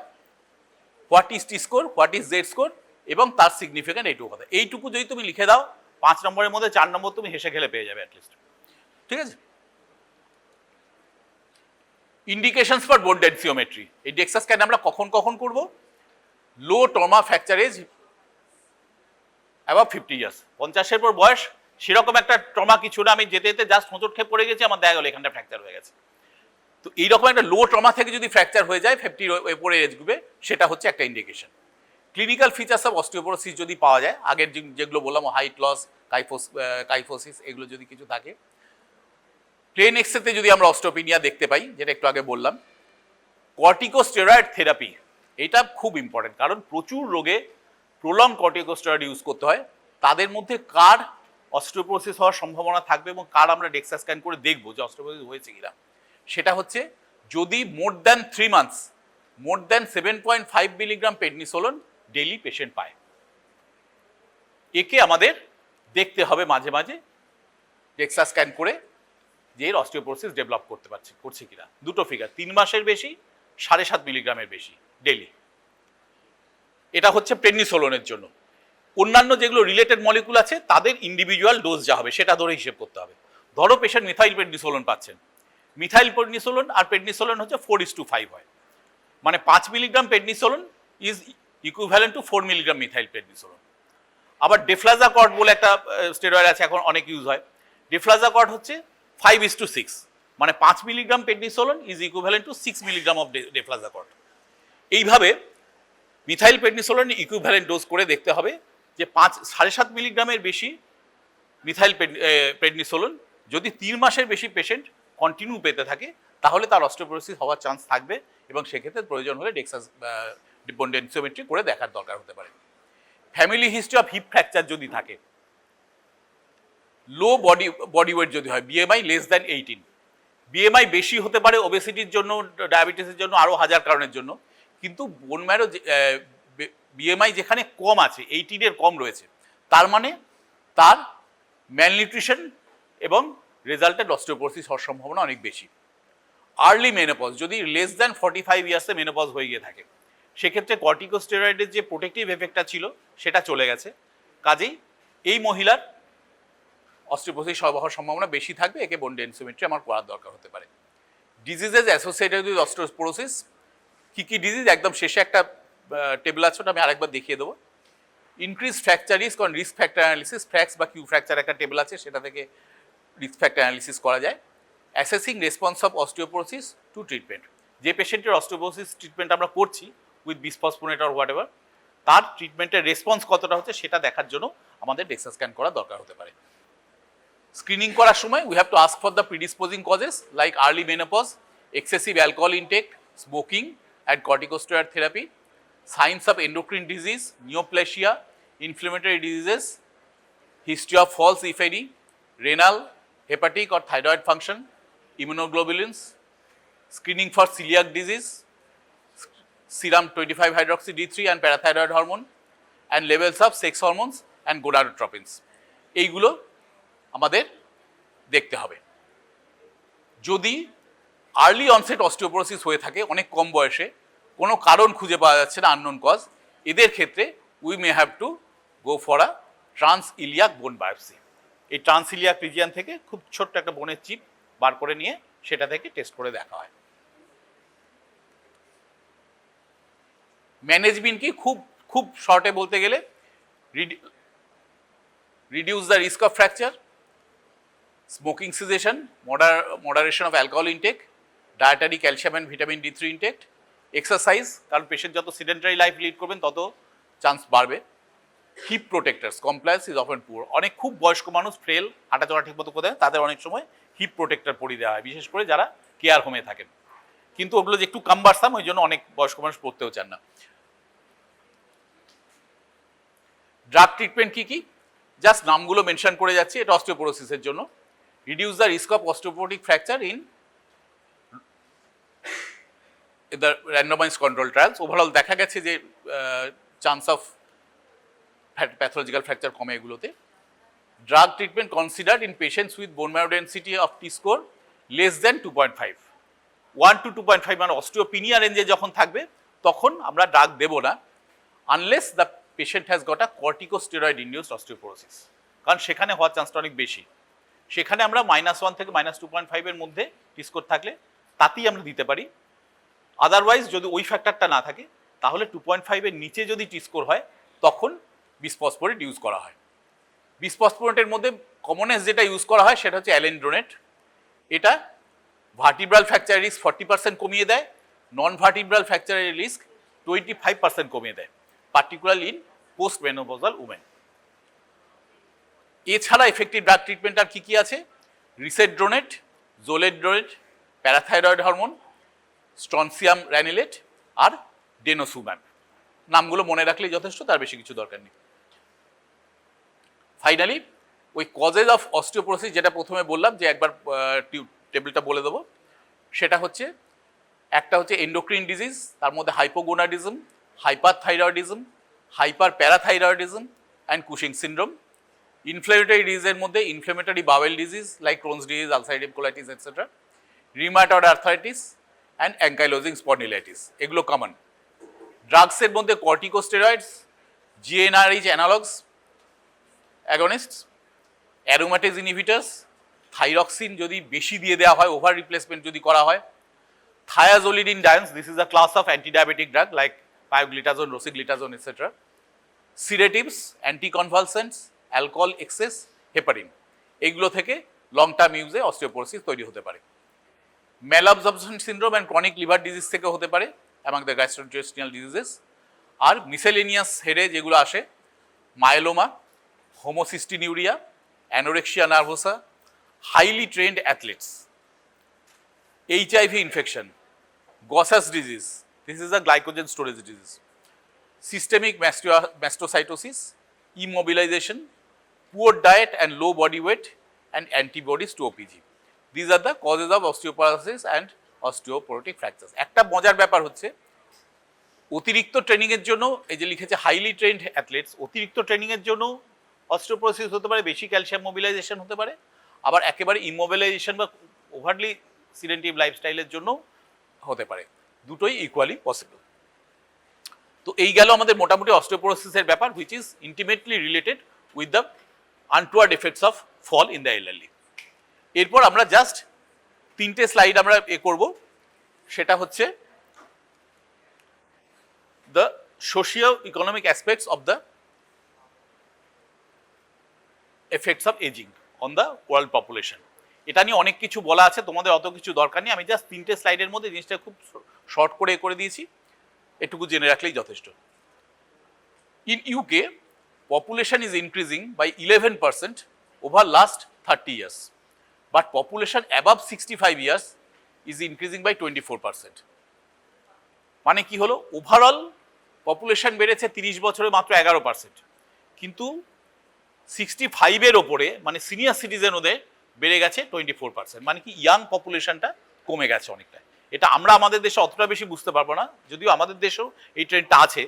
what is T score, what is Z score, এবং তার সিগনিফিক্যান্ট এইটুকু কথা, এইটুকু যদি তুমি লিখে দাও 5 নম্বরের মধ্যে 4 নম্বর তুমি হেসে খেলে পেয়ে যাবে অ্যাটলিস্ট। ঠিক আছে, ইন্ডিকেশনস ফর বোন ডেন্সিওমেট্রি। এই ডেক্সা স্ক্যান আমরা কখন কখন করব? Low trauma fracture age above 50 years, 50-এর পর বয়স, সেরকম একটা ট্রমা কিছু না, আমি যেতে যেতে জাস্ট হোঁচট খেয়ে পড়ে গেছি, আমার দেখা গেল এখানটা ফ্র্যাকচার হয়ে গেছে। তো এইরকম একটা লো ট্রমা থেকে যদি ফ্র্যাকচার হয়ে যায় 50 এরপরে এজ গ্রুপে, সেটা হচ্ছে একটা indication. Clinical features of osteoporosis যদি পাওয়া যায়, আগের যেগুলো বললাম, হাইট লস, কাইফোসিস, এগুলো যদি কিছু থাকে, প্লেন এক্সরেতে যদি আমরা অস্টিওপিনিয়া দেখতে পাই, যেটা একটু আগে বললাম, কর্টিকোস্টেরয়েড থেরাপি, এটা খুব ইম্পর্টেন্ট, কারণ প্রচুর রোগে প্রলং কর্টিকোস্টেরয়েড ইউজ করতে হয়। তাদের মধ্যে কার অস্টিওপোরোসিস হওয়ার সম্ভাবনা থাকবে এবং কার আমরা ডেক্সা স্ক্যান করে দেখবো যে অস্টিওপোরোসিস হয়েছে কিনা, সেটা হচ্ছে যদি more than 3 months more than 7.5 milligram prednisolone daily patient পায়। একে আমাদের দেখতে হবে মাঝে মাঝে ডেক্সা স্ক্যান করে যে এর অস্টিওপোরোসিস ডেভেলপ করছে কিনা। দুটো ফিগার, 3 মাসের বেশি, 7.5 মিলিগ্রামের বেশি ডেইলি, এটা হচ্ছে প্রেডনিসোলনের জন্য। অন্যান্য যেগুলো রিলেটেড মলিকুল আছে তাদের ইন্ডিভিজুয়াল ডোজ যা হবে সেটা ধরে হিসেব করতে হবে। ধরো পেশেন্ট মিথাইল প্রেডনিসোলন পাচ্ছেন, মিথাইল প্রেডনিসোলন আর প্রেডনিসোলন হচ্ছে 4:5 হয়, মানে 5 milligram prednisolone is equivalent two 4 milligram methyl prednisolone. আবার ডেফ্লাজাকর্ড বলে একটা স্টেরয়েড আছে, এখন অনেক ইউজ হয়, ডেফ্লাজাকর্ড হচ্ছে 5:6, মানে 5 milligram prednisolone is equivalent to 6 milligram of deflazacort. এইভাবে মিথাইল প্রেডনিসোলন ইকুইভ্যালেন্ট ডোজ করে দেখতে হবে যে 7.5 মিলিগ্রামের বেশি মিথাইল প্রেডনিসোলন যদি 3 মাসের বেশি পেশেন্ট কন্টিনিউ পেতে থাকে, তাহলে তার অস্টিওপোরোসিস হওয়ার চান্স থাকবে এবং সেক্ষেত্রে প্রয়োজন হলে ডেক্সা বোন ডেন্সিওমেট্রি করে দেখার দরকার হতে পারে। Family history of heap fracture যদি থাকে, লো বডি ওয়েট যদি হয়, বিএমআই লেস দ্যান 18, বিএমআই বেশি হতে পারে ওবেসিটির জন্য, ডায়াবেটিসের জন্য, আরও হাজার কারণের জন্য, কিন্তু বোন ম্যারো বিএমআই যেখানে কম আছে, 18-এর কম রয়েছে, তার মানে তার ম্যালনিউট্রিশন এবং রেজাল্টেড অস্টিওপোরোসিস হওয়ার সম্ভাবনা অনেক বেশি। আর্লি মেনোপজ, যদি লেস দ্যান 45 ইয়ার্সে মেনোপজ হয়ে গিয়ে থাকে, সেক্ষেত্রে কর্টিকোস্টেরয়েডের যে প্রোটেক্টিভ এফেক্টটা ছিল সেটা চলে গেছে। কাজেই এই মহিলার অস্টিওপোরোসিস হওয়ার সম্ভাবনা বেশি থাকবে, একে বোন ডেনসিমেট্রি আমার করার দরকার হতে পারে। ডিজিজেস অ্যাসোসিয়েটেড উইথ অস্টিওপোরোসিস, কী কী ডিজিজ, একদম শেষে একটা টেবিল আছে, ওটা আমি আরেকবার দেখিয়ে দেবো। Increase fracture risk on risk factor analysis, FRAX বা কিউ ফ্র্যাকচার একটা টেবিল আছে, সেটা থেকে রিস্ক ফ্যাক্টর অ্যানালিসিস করা যায়। Assessing response of osteoporosis to treatment, যে পেশেন্টের অস্টিওপোরোসিস ট্রিটমেন্ট আমরা করছি with bisphosphonate or whatever, তার ট্রিটমেন্টের রেসপন্স কতটা হচ্ছে সেটা দেখার জন্য আমাদের ডেক্সা স্ক্যান করা দরকার হতে পারে। স্ক্রিনিং করার সময় we have to ask for the predisposing causes like early menopause, excessive alcohol intake, smoking and corticosteroid therapy, signs of endocrine disease, neoplasia, inflammatory diseases, history of false if any, renal, hepatic or thyroid function, immunoglobulins, screening for celiac disease, serum 25 hydroxy D3 and parathyroid hormone, and levels of sex hormones and gonadotropins. এইগুলো আমাদের দেখতে হবে। যদি early onset osteoporosis হয়ে থাকে অনেক কম বয়সে, কোনো কারণ খুঁজে পাওয়া যাচ্ছে না, আননোন কজ, এদের ক্ষেত্রে we may have to go for a trans iliac বোন বায়োপসি। এই ট্রান্স ইলিয়াক রিজিয়ান থেকে খুব ছোট্ট একটা বোনের চিপ বার করে নিয়ে সেটা থেকে টেস্ট করে দেখা হয়। ম্যানেজমেন্ট কি খুব খুব শর্টে বলতে গেলে, reduce the risk of fracture, smoking cessation, moderation of alcohol intake, dietary calcium and vitamin D3 intake, exercise, কারণ পেশেন্ট যত সিডেন্টারি লাইফ লিড করবেন তত চান্স বাড়বে। Hip protectors, compliance is often poor, অনেক খুব বয়স্ক মানুষ ফ্রেল, হাঁটাচলা ঠিক মতো করে দেয়, তাদের অনেক সময় হিপ প্রোটেক্টর পরিয়ে দেওয়া হয়, বিশেষ করে যারা কেয়ার হোমে থাকেন, কিন্তু ওগুলো যে একটু কামবারসাম, ওই জন্য অনেক বয়স্ক মানুষ পড়তেও চান না। ড্রাগ ট্রিটমেন্ট কি কি, জাস্ট নামগুলো মেনশন করে যাচ্ছি, এটা অস্টিওপোরোসিসের জন্য। Reduce the risk of osteoporotic fracture in the randomised control trials. Overall দেখা গেছে যে চান্স অফ প্যাথোলজিক্যাল ফ্র্যাকচার কমে এগুলোতে। Drug treatment considered in patients with bone marrow density of T score less than 2.5, 1 to 2.5, মানে অস্টিওপিনিয়া রেঞ্জে যখন থাকবে তখন আমরা ড্রাগ দেবো না, unless the patient has got a corticosteroid induced osteoporosis, কারণ সেখানে হওয়ার চান্সটা অনেক বেশি। সেখানে আমরা -1 থেকে -2.5 এর মধ্যে টি স্কোর থাকলে তাতেই আমরা দিতে পারি। আদারওয়াইজ যদি ওই ফ্যাক্টরটা না থাকে তাহলে 2.5 এর নিচে যদি টি স্কোর হয় তখন বিসফসফোনেট ইউজ করা হয়। বিসফসফোনেটের মধ্যে কমনেস্ট যেটা ইউজ করা হয় সেটা হচ্ছে অ্যালেন্ড্রোনেট। এটা ভার্টিব্রাল ফ্র্যাকচারের রিস্ক 40% কমিয়ে দেয়, নন ভার্টিব্রাল ফ্র্যাকচারের রিস্ক 25% কমিয়ে দেয়, particularly in post menopausal women. এছাড়া এফেক্টিভ ড্রাগ ট্রিটমেন্ট আর কি কি আছে, রিসেড্রোনেট, জোলেড্রোনেট, প্যারাথাইরয়েড হরমোন, স্ট্রনসিয়াম র্যানিলেট আর ডেনোসুম্যাব। নামগুলো মনে রাখলেই যথেষ্ট, তার বেশি কিছু দরকার নেই। ফাইনালি ওই কজেস অফ অস্টিওপোরোসিস যেটা প্রথমে বললাম, যে একবার টেবিলটা বলে দেবো, সেটা হচ্ছে একটা হচ্ছে এন্ডোক্রিন ডিজিজ, তার মধ্যে hypogonadism, hyperthyroidism, hyper parathyroidism and Cushing syndrome. Inflammatory ডিজিজের মধ্যে inflammatory bowel disease like Crohn's disease, ulcerative colitis etcetera, rheumatoid arthritis and ankylosing spondylitis, এগুলো কমন। ড্রাগসের মধ্যে corticosteroids, GnRH analogues agonists, aromatase inhibitors, thyroxine যদি বেশি দিয়ে দেওয়া হয়, ওভার রিপ্লেসমেন্ট যদি করা হয়, thiazolidinediones, this is a class of antidiabetic drug like pioglitazone, rosiglitazone etcetera, sedatives, anticonvulsants, alcohol excess, heparin, এইগুলো থেকে লং টার্ম ইউজে অস্টিওপোরোসিস তৈরি হতে পারে। Malabsorption syndrome and chronic liver disease থেকে হতে পারে অ্যামাং দ্য গ্যাস্ট্রোইন্টেস্টিনাল ডিজিজেস। আর মিসেলেনিয়াস হেডে যেগুলো আসে, myeloma, homocystinuria, anorexia nervosa, highly trained athletes, HIV infection, Gaucher's disease, this is a glycogen storage disease, systemic mastocytosis, immobilization, poor diet and low body weight and antibodies to OPG. These are the causes of osteoporosis and osteoporotic fractures. একটা মজার ব্যাপার হচ্ছে, অতিরিক্ত training এর জন্য, এই যে লিখেছে হাইলি ট্রেন্ড অ্যাথলেটস, অতিরিক্ত ট্রেনিং এর জন্য অস্টিওপোরোসিস হতে পারে, বেশি ক্যালসিয়াম মোবিলাইজেশন হতে পারে, আবার একেবারে ইমোবিলাইজেশন বা ওভারলি সিডেন্টারি লাইফস্টাইলের জন্য হতে পারে, দুটোই ইকুয়ালি পসিবল। তো এই গেল আমাদের মোটামুটি অস্টিওপোরোসিসের ব্যাপার, which is intimately related with the untoward effects of fall in the elderly. এরপর আমরা জাস্ট 3টে স্লাইড আমরা করব, সেটা হচ্ছে the socio economic aspects of the effects of ageing on the world population. এটা নিয়ে অনেক কিছু বলা আছে, তোমাদের অত কিছু দরকার নেই, আমি জাস্ট 3টে স্লাইডের মধ্যে জিনিসটা খুব শর্ট করে দিয়েছি, এটুকু জেনে রাখলেই যথেষ্ট। In UK population is increasing by 11% over last 30 years, but population above 65 years is increasing by 24%. মানে কি হলো, ওভারঅল পপুলেশন বেড়েছে 30 বছরে মাত্র 11%, কিন্তু 65-এর ওপরে মানে সিনিয়র সিটিজেন ওদের বেড়ে গেছে 24%। মানে কি ইয়াং পপুলেশনটা কমে গেছে অনেকটা। এটা আমরা আমাদের দেশে অতটা বেশি বুঝতে পারবো না, যদিও আমাদের দেশেও এই ট্রেন্ডটা আছে,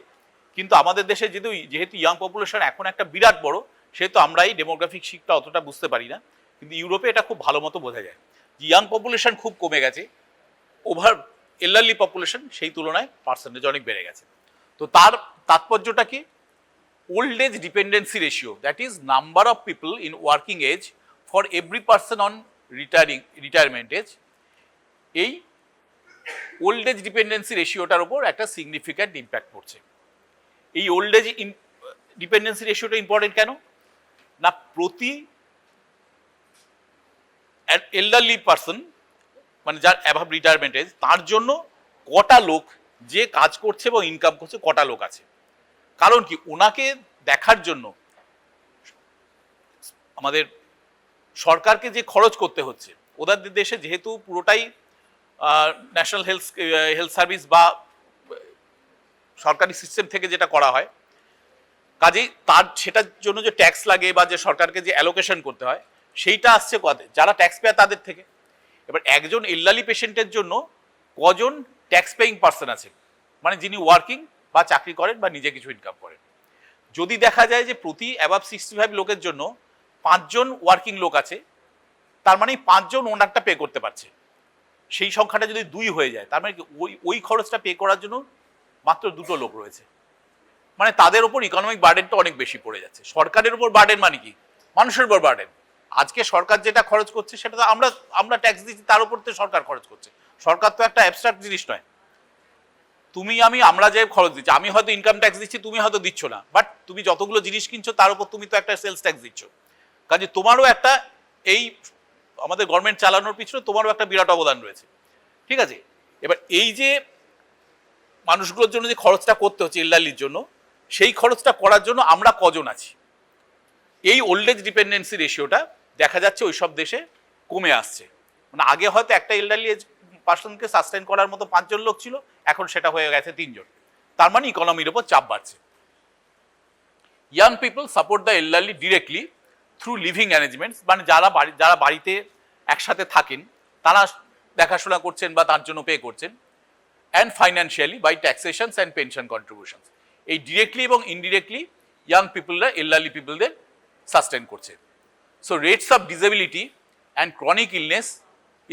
কিন্তু আমাদের দেশে যেহেতু ইয়াং পপুলেশন এখন একটা বিরাট বড়, সেহেতু আমরা এই ডেমোগ্রাফিক শিকটা অতটা বুঝতে পারি না, কিন্তু ইউরোপে এটা খুব ভালো মতো বোঝা যায় যে ইয়াং পপুলেশন খুব কমে গেছে, ওভার এল্ডারলি পপুলেশন সেই তুলনায় পার্সেন্টেজ অনেক বেড়ে গেছে। তো তার তাৎপর্যটা কি, old age dependency ratio, that is number of people in working age for every person on retirement age, এই ওল্ড এজ ডিপেন্ডেন্সি রেশিওটার উপর একটা সিগনিফিক্যান্ট ইম্প্যাক্ট পড়ছে। এই ওল্ড এজ ডিপেন্ডেন্সি রেশিওটা ইম্পর্টেন্ট কেন না, প্রতি এল্ডারলি পার্সন মানে যার অ্যাভাব রিটায়ারমেন্ট এজ, তার জন্য কটা লোক যে কাজ করছে এবং ইনকাম করছে কটা লোক আছে। কারণ কি, ওনাকে দেখার জন্য আমাদের সরকারকে যে খরচ করতে হচ্ছে, ওদের দেশে যেহেতু পুরোটাই ন্যাশনাল হেলথ সার্ভিস বা সরকারি সিস্টেম থেকে যেটা করা হয়, কাজেই তার সেটার জন্য যে ট্যাক্স লাগে বা যে সরকারকে যে অ্যালোকেশন করতে হয়, সেইটা আসছে কাদের, যারা ট্যাক্স পেয়ার তাদের থেকে। এবার একজন এল্ডারলি পেশেন্টের জন্য কজন ট্যাক্স পেইং পার্সন আছে, মানে যিনি ওয়ার্কিং বা চাকরি করেন বা নিজে কিছু ইনকাম করেন। যদি দেখা যায় যে প্রতি অ্যাবাভ 65 লোকের জন্য 5 জন ওয়ার্কিং লোক আছে, তার মানে 5 জন ওনারটা পে করতে পারছে। সেই সংখ্যাটা যদি 2 হয়ে যায়, তার মানে ওই খরচটা পে করার জন্য মাত্র 2টো লোক রয়েছে। মানে তাদের উপর ইকোনমিক বার্ডেনটা অনেক বেশি পড়ে যাচ্ছে। সরকারের উপর বার্ডেন মানে কি, মানুষের উপর বার্ডেন। আজকে সরকার যেটা খরচ করছে সেটা তো আমরা ট্যাক্স দিচ্ছি, তার উপর তো সরকার খরচ করছে। সরকার তো একটা অ্যাবস্ট্রাক্ট জিনিস নয়, তুমি আমরা যে খরচ দিচ্ছি, আমি হয়তো ইনকাম ট্যাক্স দিচ্ছি, তুমি হয়তো দিচ্ছ না, বাট তুমি যতগুলো জিনিস কিনছো তার উপর তুমি তো একটা সেলস ট্যাক্স দিচ্ছ। কাজে তোমারও একটা এই আমাদের গভর্নমেন্ট চালানোর পিছনে তোমারও একটা বিরাট অবদান রয়েছে, ঠিক আছে। এবার এই যে মানুষগুলোর জন্য যে খরচটা করতে হচ্ছে এল্ডারলির জন্য, সেই খরচটা করার জন্য আমরা কজন আছি, এই ওল্ড এজ ডিপেন্ডেন্সি রেশিওটা দেখা যাচ্ছে ওই সব দেশে কমে আসছে। মানে আগে হয়তো একটা এল্ডারলি এজ পার্সনকে সাস্টেন করার মতো 5 জন লোক ছিল, এখন সেটা হয়ে গেছে 3 জন। তার মানে ইকোনমির উপর চাপ বাড়ছে। Young people support the elderly directly through living arrangements, মানে যারা বাড়িতে একসাথে থাকেন তারা দেখাশোনা করছেন বা তার জন্য পে করছেন, and financially by taxations and pension contributions. এই ডিরেক্টলি এবং ইনডিরেক্টলি ইয়াং পিপলরা এল্ডারলি পিপলদের সাস্টেন করছে। So rates of disability and chronic illness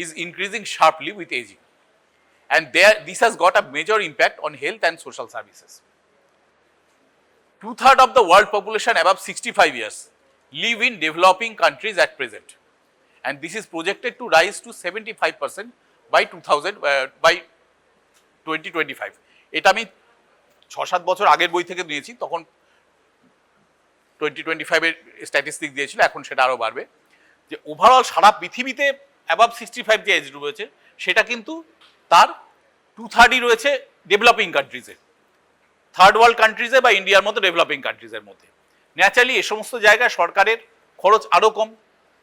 is increasing sharply with aging, and this has got a major impact on health and social services. 2/3 of the world population above 65 years live in developing countries at present, and this is projected to rise to 75% by 2025. এটা আমি 6-7 বছর আগের বই থেকে নিয়েছি, তখন 2025 এর statistic দিয়েছিল, এখন সেটা আরো বাড়বে। যে ওভারঅল সারা পৃথিবীতে অ্যাবাভ 65 যে এজ রয়েছে, সেটা কিন্তু তার 2/3 রয়েছে ডেভেলপিং কান্ট্রিজে, থার্ড ওয়ার্ল্ড কান্ট্রিজে বা ইন্ডিয়ার মতো ডেভেলপিং কান্ট্রিজের মধ্যে। ন্যাচারালি এ সমস্ত জায়গায় সরকারের খরচ আরও কম,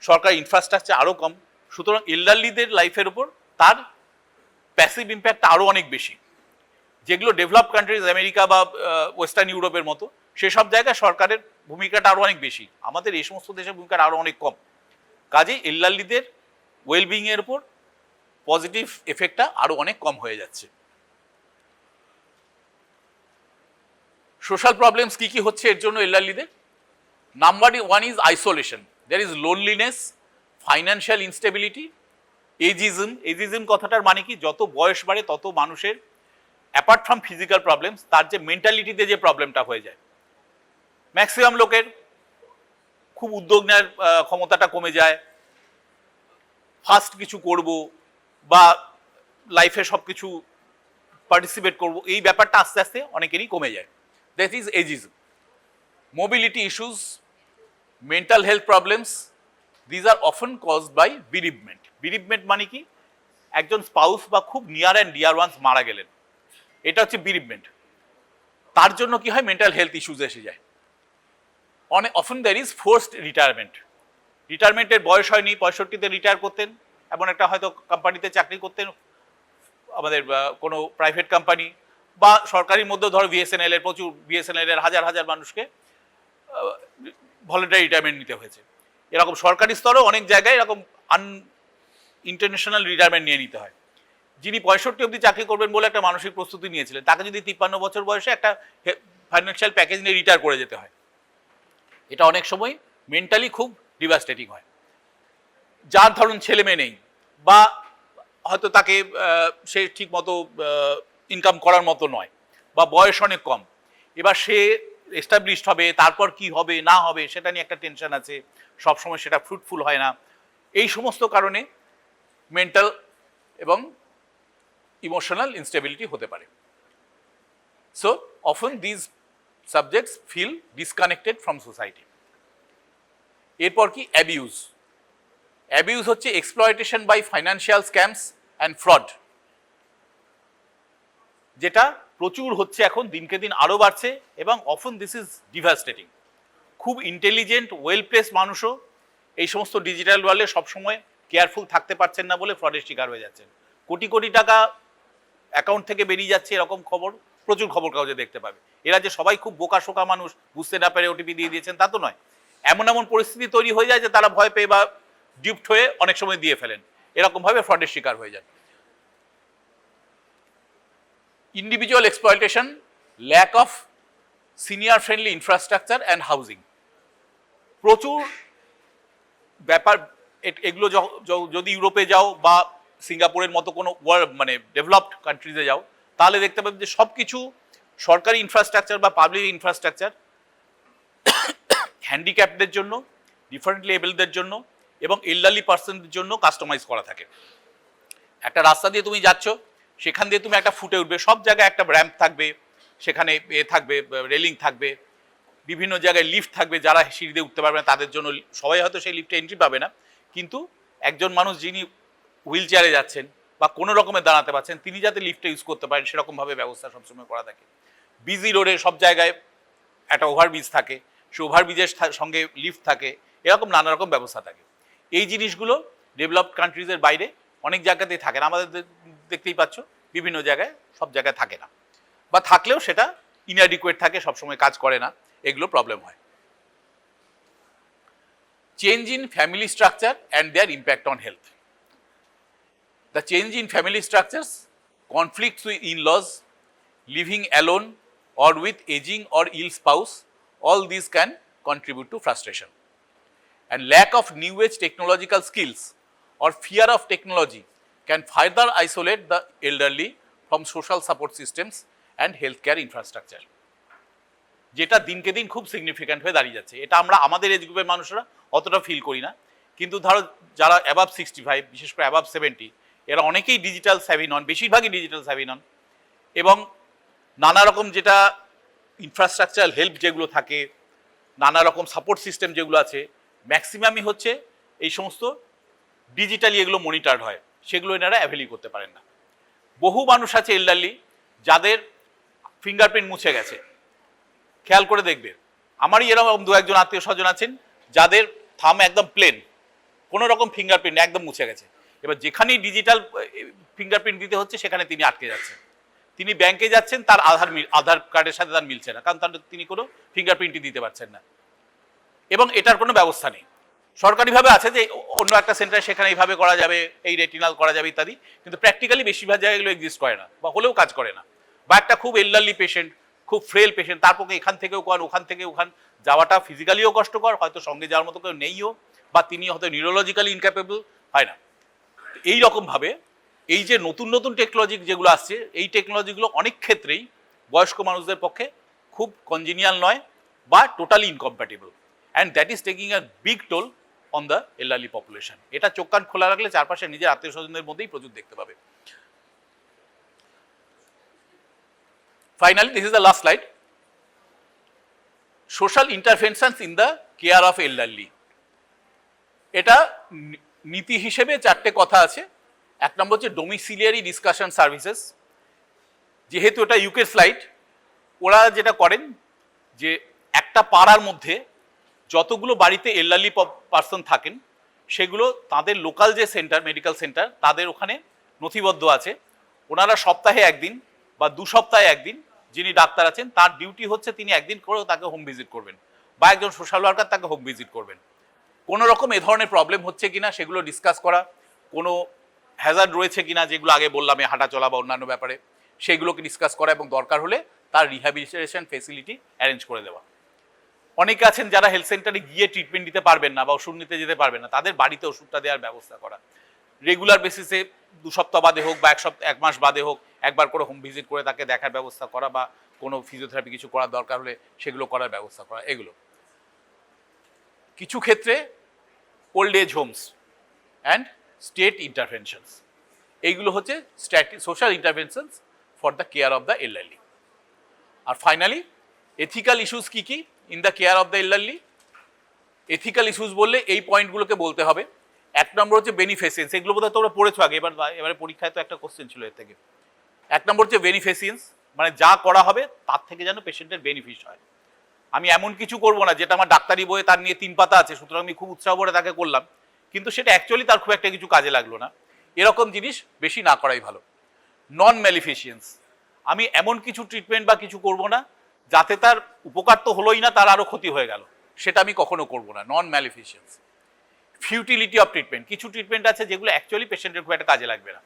সরকার ইনফ্রাস্ট্রাকচার আরও কম, সুতরাং এল্ডারলিদের লাইফের উপর তার প্যাসিভ ইম্প্যাক্ট আরও অনেক বেশি। যেগুলো ডেভেলপ কান্ট্রিজ আমেরিকা বা ওয়েস্টার্ন ইউরোপের মতো, সেসব জায়গায় সরকারের ভূমিকাটা আরও অনেক বেশি, আমাদের এই সমস্ত দেশের ভূমিকাটা আরও অনেক কম। কাজেই এল্ডারলিদের ওয়েলবিং এর উপর পজিটিভ এফেক্টটা আরো অনেক কম হয়ে যাচ্ছে। সোশ্যাল প্রবলেমস কি কি হচ্ছে এর জন্য এল্ডারলিদের? Number 1 is isolation, there is loneliness, financial instability, ageism কথাটার মানে কি, যত বয়স বাড়ে তত মানুষের অ্যাপার্ট ফ্রম ফিজিক্যাল প্রবলেমস তার যে মেন্টালিটিতে যে প্রবলেমটা হয়ে যায়। ম্যাক্সিমাম লোকের খুব উদ্যোগ নেওয়ার ক্ষমতাটা কমে যায়, ফার্স্ট কিছু করব বা লাইফে সব কিছু পার্টিসিপেট করব, এই ব্যাপারটা আস্তে আস্তে অনেকেরই কমে যায়। That is ageism. Mobility issues, mental health problems, these are often caused by bereavement. Bereavement মানে কি, একজন স্পাউস বা খুব নিয়ার অ্যান্ড ডিয়ার ওয়ান্স মারা গেলেন, এটা হচ্ছে বিরিভমেন্ট। তার জন্য কি হয়, মেন্টাল হেলথ ইস্যুস এসে যায়। Often there is forced retirement. রিটায়ারমেন্টের বয়স হয়নি, 65-তে রিটায়ার করতেন, এমন একটা হয়তো কোম্পানিতে চাকরি করতেন, আমাদের কোনো প্রাইভেট কোম্পানি বা সরকারির মধ্যে ধরো বিএসএনএল এর, প্রচুর বিএসএনএল এর হাজার হাজার মানুষকে ভলেন্টারি রিটায়ারমেন্ট নিতে হয়েছে। এরকম সরকারি স্তরেও অনেক জায়গায় এরকম ইন্টারন্যাশনাল রিটায়ারমেন্ট নিয়ে নিতে হয়। যিনি 65 অবধি চাকরি করবেন বলে একটা মানসিক প্রস্তুতি নিয়েছিলেন, তাকে যদি 53 বছর বয়সে একটা ফাইন্যান্সিয়াল প্যাকেজ নিয়ে রিটায়ার করে যেতে হয়, এটা অনেক সময় মেন্টালি খুব ডিভাস্টেটিং হয়। যার ধরুন ছেলে মেয়ে নেই বা হয়তো তাকে সে ঠিক মতো ইনকাম করার মতো নয় বা বয়স অনেক কম, এবার সে এস্টাবলিশড হবে, তারপর কি হবে না হবে সেটা নিয়ে একটা টেনশন আছে, সবসময় সেটা ফ্রুটফুল হয় না। এই সমস্ত কারণে মেন্টাল এবং ইমোশনাল ইনস্টেবিলিটি হতে পারে। So often these subjects feel disconnected from society. এরপর কি, অ্যাবিউজ। অ্যাবিউজ হচ্ছে exploitation by financial scams and fraud, যেটা প্রচুর হচ্ছে এখন, দিনকে দিন আরো বাড়ছে, এবং অফেন দিস ইজ ডিভাস্টেটিং। খুব ইন্টেলিজেন্ট ওয়েল প্লেস মানুষও এই সমস্ত ডিজিটাল ওয়ার্ল্ডে সবসময় কেয়ারফুল থাকতে পারছেন না বলে ফ্রডের শিকার হয়ে যাচ্ছেন। কোটি কোটি টাকা অ্যাকাউন্ট থেকে বেরিয়ে যাচ্ছে, এরকম খবর প্রচুর খবর কাগজে দেখতে পাবে। এরা যে সবাই খুব বোকা শোকা মানুষ, বুঝতে না পেরে ওটিপি দিয়ে দিয়েছেন তা তো নয়। এমন এমন পরিস্থিতি তৈরি হয়ে যায় যে তারা ভয় পেয়ে বা ডিউপড হয়ে অনেক সময় দিয়ে ফেলেন, এরকম ভাবে ফ্রডের শিকার হয়ে যান। Individual exploitation, lack of senior friendly infrastructure and housing. প্রচুর ব্যাপার এগুলো যদি ইউরোপে যাও বা সিঙ্গাপুরের মতো কোনো মানে ডেভেলপড কান্ট্রিজে যাও, তাহলে দেখতে পাবে যে সব কিছু সরকারি ইনফ্রাস্ট্রাকচার বা পাবলিক ইনফ্রাস্ট্রাকচার হ্যান্ডিক্যাপদের জন্য, ডিফারেন্টলি এবলদের জন্য এবং এল্ডারলি পার্সনদের জন্য কাস্টমাইজ করা থাকে। একটা রাস্তা দিয়ে তুমি যাচ্ছ, সেখান দিয়ে তুমি একটা ফুটে উঠবে, সব জায়গায় একটা র্যাম্প থাকবে, সেখানে থাকবে রেলিং থাকবে, বিভিন্ন জায়গায় লিফট থাকবে, যারা সিঁড়ি দিয়ে উঠতে পারবে না তাদের জন্য। সবাই হয়তো সেই লিফটে এন্ট্রি পাবে না, কিন্তু একজন মানুষ যিনি হুইল চেয়ারে যাচ্ছেন বা কোনো রকমের দাঁড়াতে পারছেন, তিনি যাতে লিফটে ইউজ করতে পারেন সেরকমভাবে ব্যবস্থা সবসময় করা থাকে। বিজি রোডে সব জায়গায় একটা ওভারব্রিজ থাকে, সে ওভারব্রিজের সঙ্গে লিফট থাকে, এরকম নানা রকম ব্যবস্থা থাকে। এই জিনিসগুলো ডেভেলপড কান্ট্রিজের বাইরে অনেক জায়গাতেই থাকে না, আমাদের দেখতেই পাচ্ছ বিভিন্ন জায়গায়, সব জায়গায় থাকে না, বা থাকলেও সেটা ইনঅ্যাডিকুয়েট থাকে, সবসময় কাজ করে না, এগুলো প্রবলেম হয়। Change in family structure and their impact on health. The change in family structures, conflicts with in-laws, living alone or with aging or ill spouse, all these can contribute to frustration. And lack of new age technological skills or fear of technology can further isolate the elderly from social support systems and healthcare infrastructure. যেটা দিনকে দিন খুব significant হয়ে দাঁড়িয়ে যাচ্ছে। এটা আমরা আমাদের এজ গ্রুপের মানুষরা অতটা ফিল করি না, কিন্তু ধরো যারা অ্যাবাভ 65, বিশেষ করে অ্যাবাভ 70, এরা অনেকেই ডিজিটাল স্যাভি নন, বেশিরভাগই ডিজিটাল স্যাভি নন, এবং নানা রকম যেটা ইনফ্রাস্ট্রাকচারাল হেল্প যেগুলো থাকে, নানা রকম সাপোর্ট সিস্টেম যেগুলো আছে, ম্যাক্সিমামই হচ্ছে এই সমস্ত ডিজিটালি এগুলো মনিটর্ড হয়, সেগুলো এনারা অ্যাভেলই করতে পারেন না। বহু মানুষ আছে এল্ডারলি যাদের ফিঙ্গারপ্রিন্ট মুছে গেছে, খেয়াল করে দেখবে, আমারই এরকম দু একজন আত্মীয় স্বজন আছেন যাদের থাম একদম প্লেন, কোনো রকম ফিঙ্গারপ্রিন্ট একদম মুছে গেছে। এবার যেখানেই ডিজিটাল ফিঙ্গারপ্রিন্ট দিতে হচ্ছে সেখানে তিনি আটকে যাচ্ছেন। তিনি ব্যাংকে যাচ্ছেন, তার আধার কার্ডের সাথে তার মিলছে না, কারণ তিনি কোনো ফিঙ্গারপ্রিন্টই দিতে পারছেন না, এবং এটার কোনো ব্যবস্থা নেই। সরকারিভাবে আছে যে অন্য একটা সেন্টারে সেখানে এইভাবে করা যাবে, এই রেটিনাল করা যাবে ইত্যাদি, কিন্তু প্র্যাকটিক্যালি বেশিরভাগ জায়গায় এগুলো এক্সিস্ট করে না বা হলেও কাজ করে না। বা একটা খুব এল্ডারলি পেশেন্ট, খুব ফ্রেল পেশেন্ট, তার পক্ষে এখান থেকেও ওখান থেকে ওখান যাওয়াটা ফিজিক্যালিও কষ্টকর, হয়তো সঙ্গে যাওয়ার মতো কেউ নেইও, বা তিনি হয়তো নিউরোলজিক্যালি ইনক্যাপেবল, হয় না। এই রকমভাবে এই যে নতুন নতুন টেকনোলজি যেগুলো আসছে, এই টেকনোলজিগুলো অনেক ক্ষেত্রেই বয়স্ক মানুষদের পক্ষে খুব কনজিনিয়াল নয় বা totally incompatible, and that is taking a big toll on the elderly population. এটা চোখ কান খোলা রাখলে চারপাশে নিজের আত্মীয় স্বজনদের মধ্যেই প্রচুর দেখতে পাবে। Finally, this is the last slide. Social interventions in the care of elderly. এটা নীতি হিসেবে চারটে কথা আছে। এক নম্বর হচ্ছে ডোমিসিলিয়ারি ডিসকাশন সার্ভিসেস। যেহেতু এটা ইউকে স্লাইড, ওরা যেটা করেন যে একটা পাড়ার মধ্যে যতগুলো বাড়িতে এল্ডারলি পার্সন থাকেন সেগুলো তাদের লোকাল যে সেন্টার, মেডিকেল সেন্টার, তাদের ওখানে নথিবদ্ধ আছে। ওনারা সপ্তাহে একদিন বা 2 সপ্তাহে একদিন যিনি ডাক্তার আছেন তার ডিউটি হচ্ছে তিনি একদিন করেও তাকে হোম ভিজিট করবেন বা একজন সোশ্যাল ওয়ার্কার তাকে হোম ভিজিট করবেন। কোনো রকম এ ধরনের প্রবলেম হচ্ছে কিনা সেগুলো ডিসকাস করা, কোনো হ্যাজার্ড রয়েছে কিনা যেগুলো আগে বললাম হাঁটা চলা বা অন্যান্য ব্যাপারে, সেইগুলোকে ডিসকাস করা এবং দরকার হলে তার রিহ্যাবিলিটেশন ফেসিলিটি অ্যারেঞ্জ করে দেওয়া। অনেকে আছেন যারা হেলথ সেন্টারে গিয়ে ট্রিটমেন্ট নিতে পারবেন না বা ওষুধ নিতে যেতে পারবেন না, তাদের বাড়িতে ওষুধটা দেওয়ার ব্যবস্থা করা। রেগুলার বেসিসে 2 সপ্তাহ বাদে হোক বা 1 মাস বাদে হোক একবার করে হোম ভিজিট করে তাকে দেখার ব্যবস্থা করা বা কোনো ফিজিওথেরাপি কিছু করার দরকার হলে সেগুলো করার ব্যবস্থা করা। এগুলো কিছু ক্ষেত্রে old age homes and state interventions, এইগুলো হচ্ছে social interventions for the care of the elderly. আর ফাইনালি এথিক্যাল ইস্যুস কি কি in the care of the elderly? Ethical issues বললে এই পয়েন্টগুলোকে বলতে হবে। 1 নম্বর হচ্ছে বেনিফিসিয়েন্স, এগুলো বোধহয় তোমরা পড়েছো আগে, এবারে পরীক্ষায় তো একটা কোশ্চেন ছিল এর থেকে। 1 নম্বর হচ্ছে বেনিফিসিয়েন্স, মানে যা করা হবে তার থেকে যেন পেশেন্টের বেনিফিট হয়। আমি এমন কিছু করবো না যেটা আমার ডাক্তারি বইয়ে তার নিয়ে 3 পাতা আছে, সুতরাং আমি খুব উৎসাহ করে তাকে করলাম, কিন্তু সেটা অ্যাকচুয়ালি তার খুব একটা কিছু কাজে লাগলো না। এরকম জিনিস বেশি না করাই ভালো। নন ম্যালিফিসিয়েন্স, আমি এমন কিছু ট্রিটমেন্ট বা কিছু করব না যাতে তার উপকার তো হলোই না, তার আরো ক্ষতি হয়ে গেল, সেটা আমি কখনো করব না। নন ম্যালিফিসিয়েন্স। ফিউটিলিটি অফ ট্রিটমেন্ট, কিছু ট্রিটমেন্ট আছে যেগুলো অ্যাকচুয়ালি পেশেন্টের খুব একটা কাজে লাগবে না।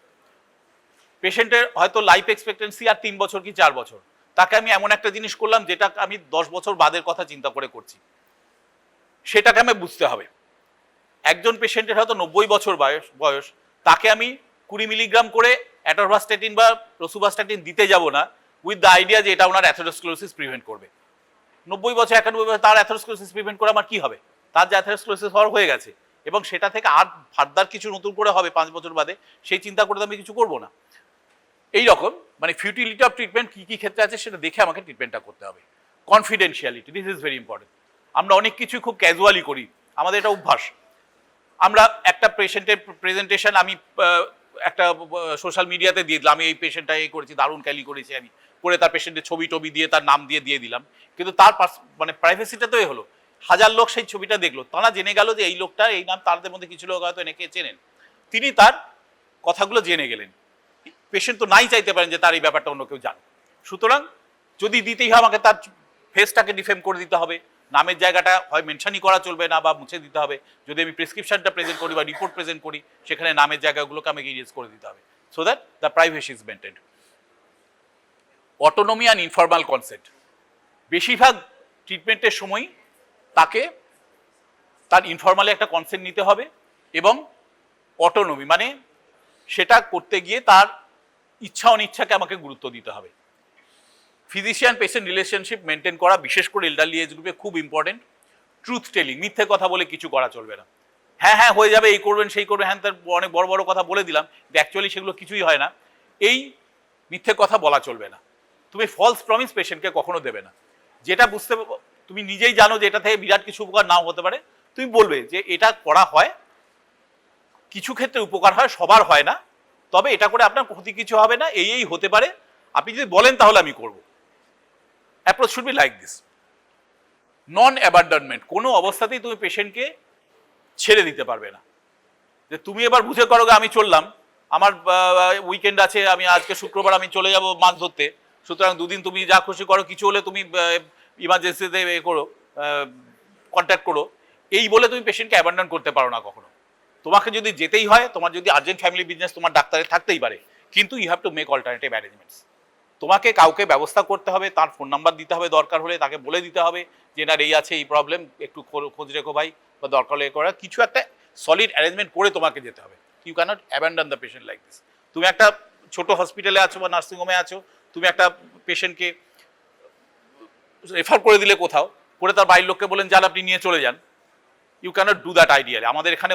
পেশেন্টের হয়তো লাইফ এক্সপেক্টেন্সি আর 3 বছর কি 4 বছর, তাকে আমি এমন একটা জিনিস করলাম যেটা আমি 10 বছর বাদের কথা চিন্তা করে করছি, সেটাকে আমি বুঝতে হবে। একজন পেশেন্টের হয়তো 90 বছর বয়স, তাকে আমি 20 মিলিগ্রাম করে অ্যাটরভাস্ট্যাটিন বা রসুভাস্ট্যাটিন দিতে যাব না উইথ দ্য আইডিয়া যে এটা ওনার অ্যাথেরোস্ক্লেরোসিস প্রিভেন্ট করবে। 90 বছর 91 বছর তার অ্যাথেরোস্ক্লেরোসিস প্রিভেন্ট করে আমার কি হবে? তার যে অ্যাথেরোস্ক্লেরোসিস হয়ে গেছে এবং সেটা থেকে আর ফার্দার কিছু নতুন করে হবে 5 বছর বাদে, সেই চিন্তা করে আমি কিছু করব না। এই রকম মানে ফিউটিলিটি অফ ট্রিটমেন্ট কি কি ক্ষেত্রে আছে সেটা দেখে আমাকে ট্রিটমেন্টটা করতে হবে। Confidentiality, this is very important. আমরা অনেক কিছু খুব ক্যাজুয়ালি করি, আমাদের এটা অভ্যাস। আমরা একটা পেশেন্টের প্রেজেন্টেশন আমি একটা সোশ্যাল মিডিয়াতে দিয়ে দিলাম, আমি এই পেশেন্টটা এই করেছি, দারুণ ক্যালি করেছি, আমি করে তার পেশেন্টের ছবি টবি দিয়ে তার নাম দিয়ে দিলাম, কিন্তু তার মানে প্রাইভেসিটা তো হলো। 1000 লোক সেই ছবিটা দেখলো, তারা জেনে গেল যে এই লোকটা এই নাম, তাদের মধ্যে কিছু লোক হয়তো এনেকে চেনেন, তিনি তার কথাগুলো জেনে গেলেন। পেশেন্ট তো নাই চাইতে পারেন যে তার এই ব্যাপারটা অন্য কেউ জানে। সুতরাং যদি দিতেই হয় আমাকে তার ফেসটাকে ডিফেম করে দিতে হবে, নামের জায়গাটা হয় মেনশনই করা চলবে না বা মুছে দিতে হবে। যদি আমি প্রেসক্রিপশনটা প্রেজেন্ট করি বা রিপোর্ট প্রেজেন্ট করি সেখানে নামের জায়গাগুলোকে আমাকে ইরেজ করে দিতে হবে, so that the privacy is maintained. Autonomy and informal consent, বেশিরভাগ ট্রিটমেন্টের সময় তাকে তার ইনফর্মালি একটা কনসেন্ট নিতে হবে এবং অটোনমি মানে সেটা করতে গিয়ে তার ইচ্ছা অনিচ্ছাকে আমাকে গুরুত্ব দিতে হবে। ফিজিশিয়ান পেশেন্ট রিলেশনশিপ মেনটেন করা, বিশেষ করে এল্ডারলি এজ গ্রুপে খুব ইম্পর্টেন্ট। ট্রুথ টেলিং, মিথ্যে কথা বলে কিছু করা চলবে না। হ্যাঁ হ্যাঁ হয়ে যাবে, এই করবেন সেই করবেন, হ্যাঁ তার অনেক বড় বড় কথা বলে দিলাম, অ্যাকচুয়ালি সেগুলো কিছুই হয় না। এই মিথ্যে কথা বলা চলবে না। তুমি ফলস প্রমিস পেশেন্টকে কখনো দেবে না। যেটা বুঝতে তুমি নিজেই জানো যে এটা থেকে বিরাট কিছু উপকার নাও হতে পারে, তুমি বলবে যে এটা করা হয়, কিছু ক্ষেত্রে উপকার হয়, সবার হয় না, তবে এটা করে আপনার ক্ষতি কিছু হবে না, এই হতে পারে, আপনি যদি বলেন তাহলে আমি করব। Approach should be like this. Non abandonment, কোনো অবস্থাতেই তুমি পেশেন্টকে ছেড়ে দিতে পারবে না যে তুমি এবার বুঝে করো আমি চললাম, আমার উইকেন্ড আছে, আমি আজকে শুক্রবার আমি চলে যাব মাছ ধরতে, সুতরাং 2 দিন তুমি যা খুশি করো, কিছু হলে তুমি ইমার্জেন্সিতে করো, কন্ট্যাক্ট করো, এই বলে তুমি পেশেন্টকে অ্যাবান্ডন করতে পারো না কখনো। তোমাকে যদি যেতেই হয়, তোমার যদি আর্জেন্ট ফ্যামিলি বিজনেস তোমার ডাক্তারের থাকতেই পারে, কিন্তু you have to make alternative arrangements. তোমাকে কাউকে ব্যবস্থা করতে হবে, তার ফোন নাম্বার দিতে হবে, দরকার হলে তাকে বলে দিতে হবে যে না এই আছে এই প্রবলেম, একটু খোঁজ রেখো ভাই, বা দরকার হলে করা কিছু একটা সলিড অ্যারেঞ্জমেন্ট করে তোমাকে যেতে হবে। You cannot abandon the patient like this. তুমি একটা ছোট হসপিটালে আছো বা নার্সিংহোমে আছো, তুমি একটা পেশেন্টকে রেফার করে দিলে কোথাও, করে তার বাড়ির লোককে বলেন যান আপনি নিয়ে চলে যান, you cannot do that ideally. আমাদের এখানে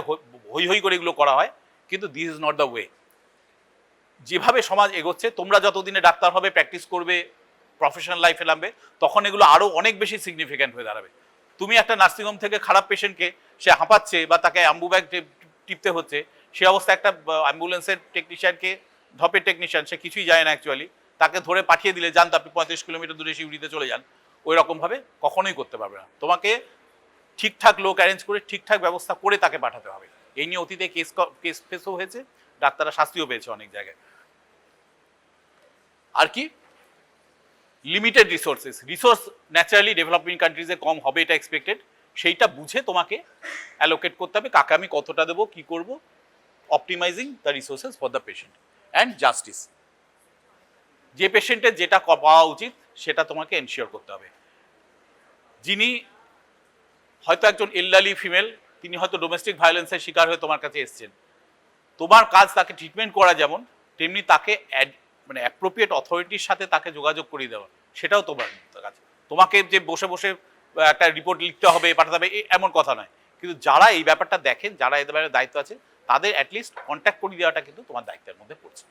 হই হই করে এগুলো করা হয়, কিন্তু this is not the way. যেভাবে সমাজ এগোচ্ছে, তোমরা যতদিনে ডাক্তার হবে, প্র্যাকটিস করবে, প্রফেশনাল লাইফে নামবে, তখন এগুলো আরও অনেক বেশি সিগনিফিক্যান্ট হয়ে দাঁড়াবে। তুমি একটা নার্সিংহোম থেকে খারাপ পেশেন্টকে, সে হাঁপাচ্ছে বা তাকে অ্যাম্বু ব্যাগ টিপতে হচ্ছে, সে অবস্থা একটা অ্যাম্বুলেন্সের টেকনিশিয়ানকে, ধপের টেকনিশিয়ান, সে কিছুই যায় না অ্যাকচুয়ালি, তাকে ধরে পাঠিয়ে দিলে যান তো আপনি 35 কিলোমিটার দূরে সিউড়িতে চলে যান, ওই রকমভাবে কখনোই করতে পারবে না। তোমাকে ঠিকঠাক লোক অ্যারেঞ্জ করে ঠিকঠাক ব্যবস্থা করে তাকে পাঠাতে হবে। এই নিয়ে অতীতে কেস ফেসও হয়েছে, ডাক্তাররা শাস্তিও পেয়েছে অনেক জায়গায়। আর কি, লিমিটেড রিসোর্স ন্যাচারালি ডেভেলপিং কান্ট্রিজে কম হবে, এটা এক্সপেক্টেড। সেইটা বুঝে তোমাকে অ্যালোকেট করতে হবে, কাকে আমি কতটা দেবো, কি করব, optimising the resources for the patient and justice. যে পেশেন্টের যেটা পাওয়া উচিত সেটা তোমাকে এনশিওর করতে হবে। যিনি হয়তো একজন এল্ডারলি ফিমেল, তিনি হয়তো ডোমেস্টিক ভায়োলেন্সের শিকার হয়ে তোমার কাছে এসছেন, তোমার কাজ তাকে ট্রিটমেন্ট করা যেমন, তেমনি তাকে মানে অ্যাপ্রোপ্রিয়েট অথরিটির সাথে তাকে যোগাযোগ করিয়ে দেওয়া, সেটাও তোমার কাজ। তোমাকে যে বসে বসে একটা রিপোর্ট লিখতে হবে, পাঠাতে হবে, এমন কথা নয়। কিন্তু যারা এই ব্যাপারটা দেখেন, যারা এদের ব্যাপারে দায়িত্ব আছে, তাদের অ্যাটলিস্ট কন্ট্যাক্ট করিয়ে দেওয়াটা কিন্তু তোমার দায়িত্বের মধ্যে পড়ছে।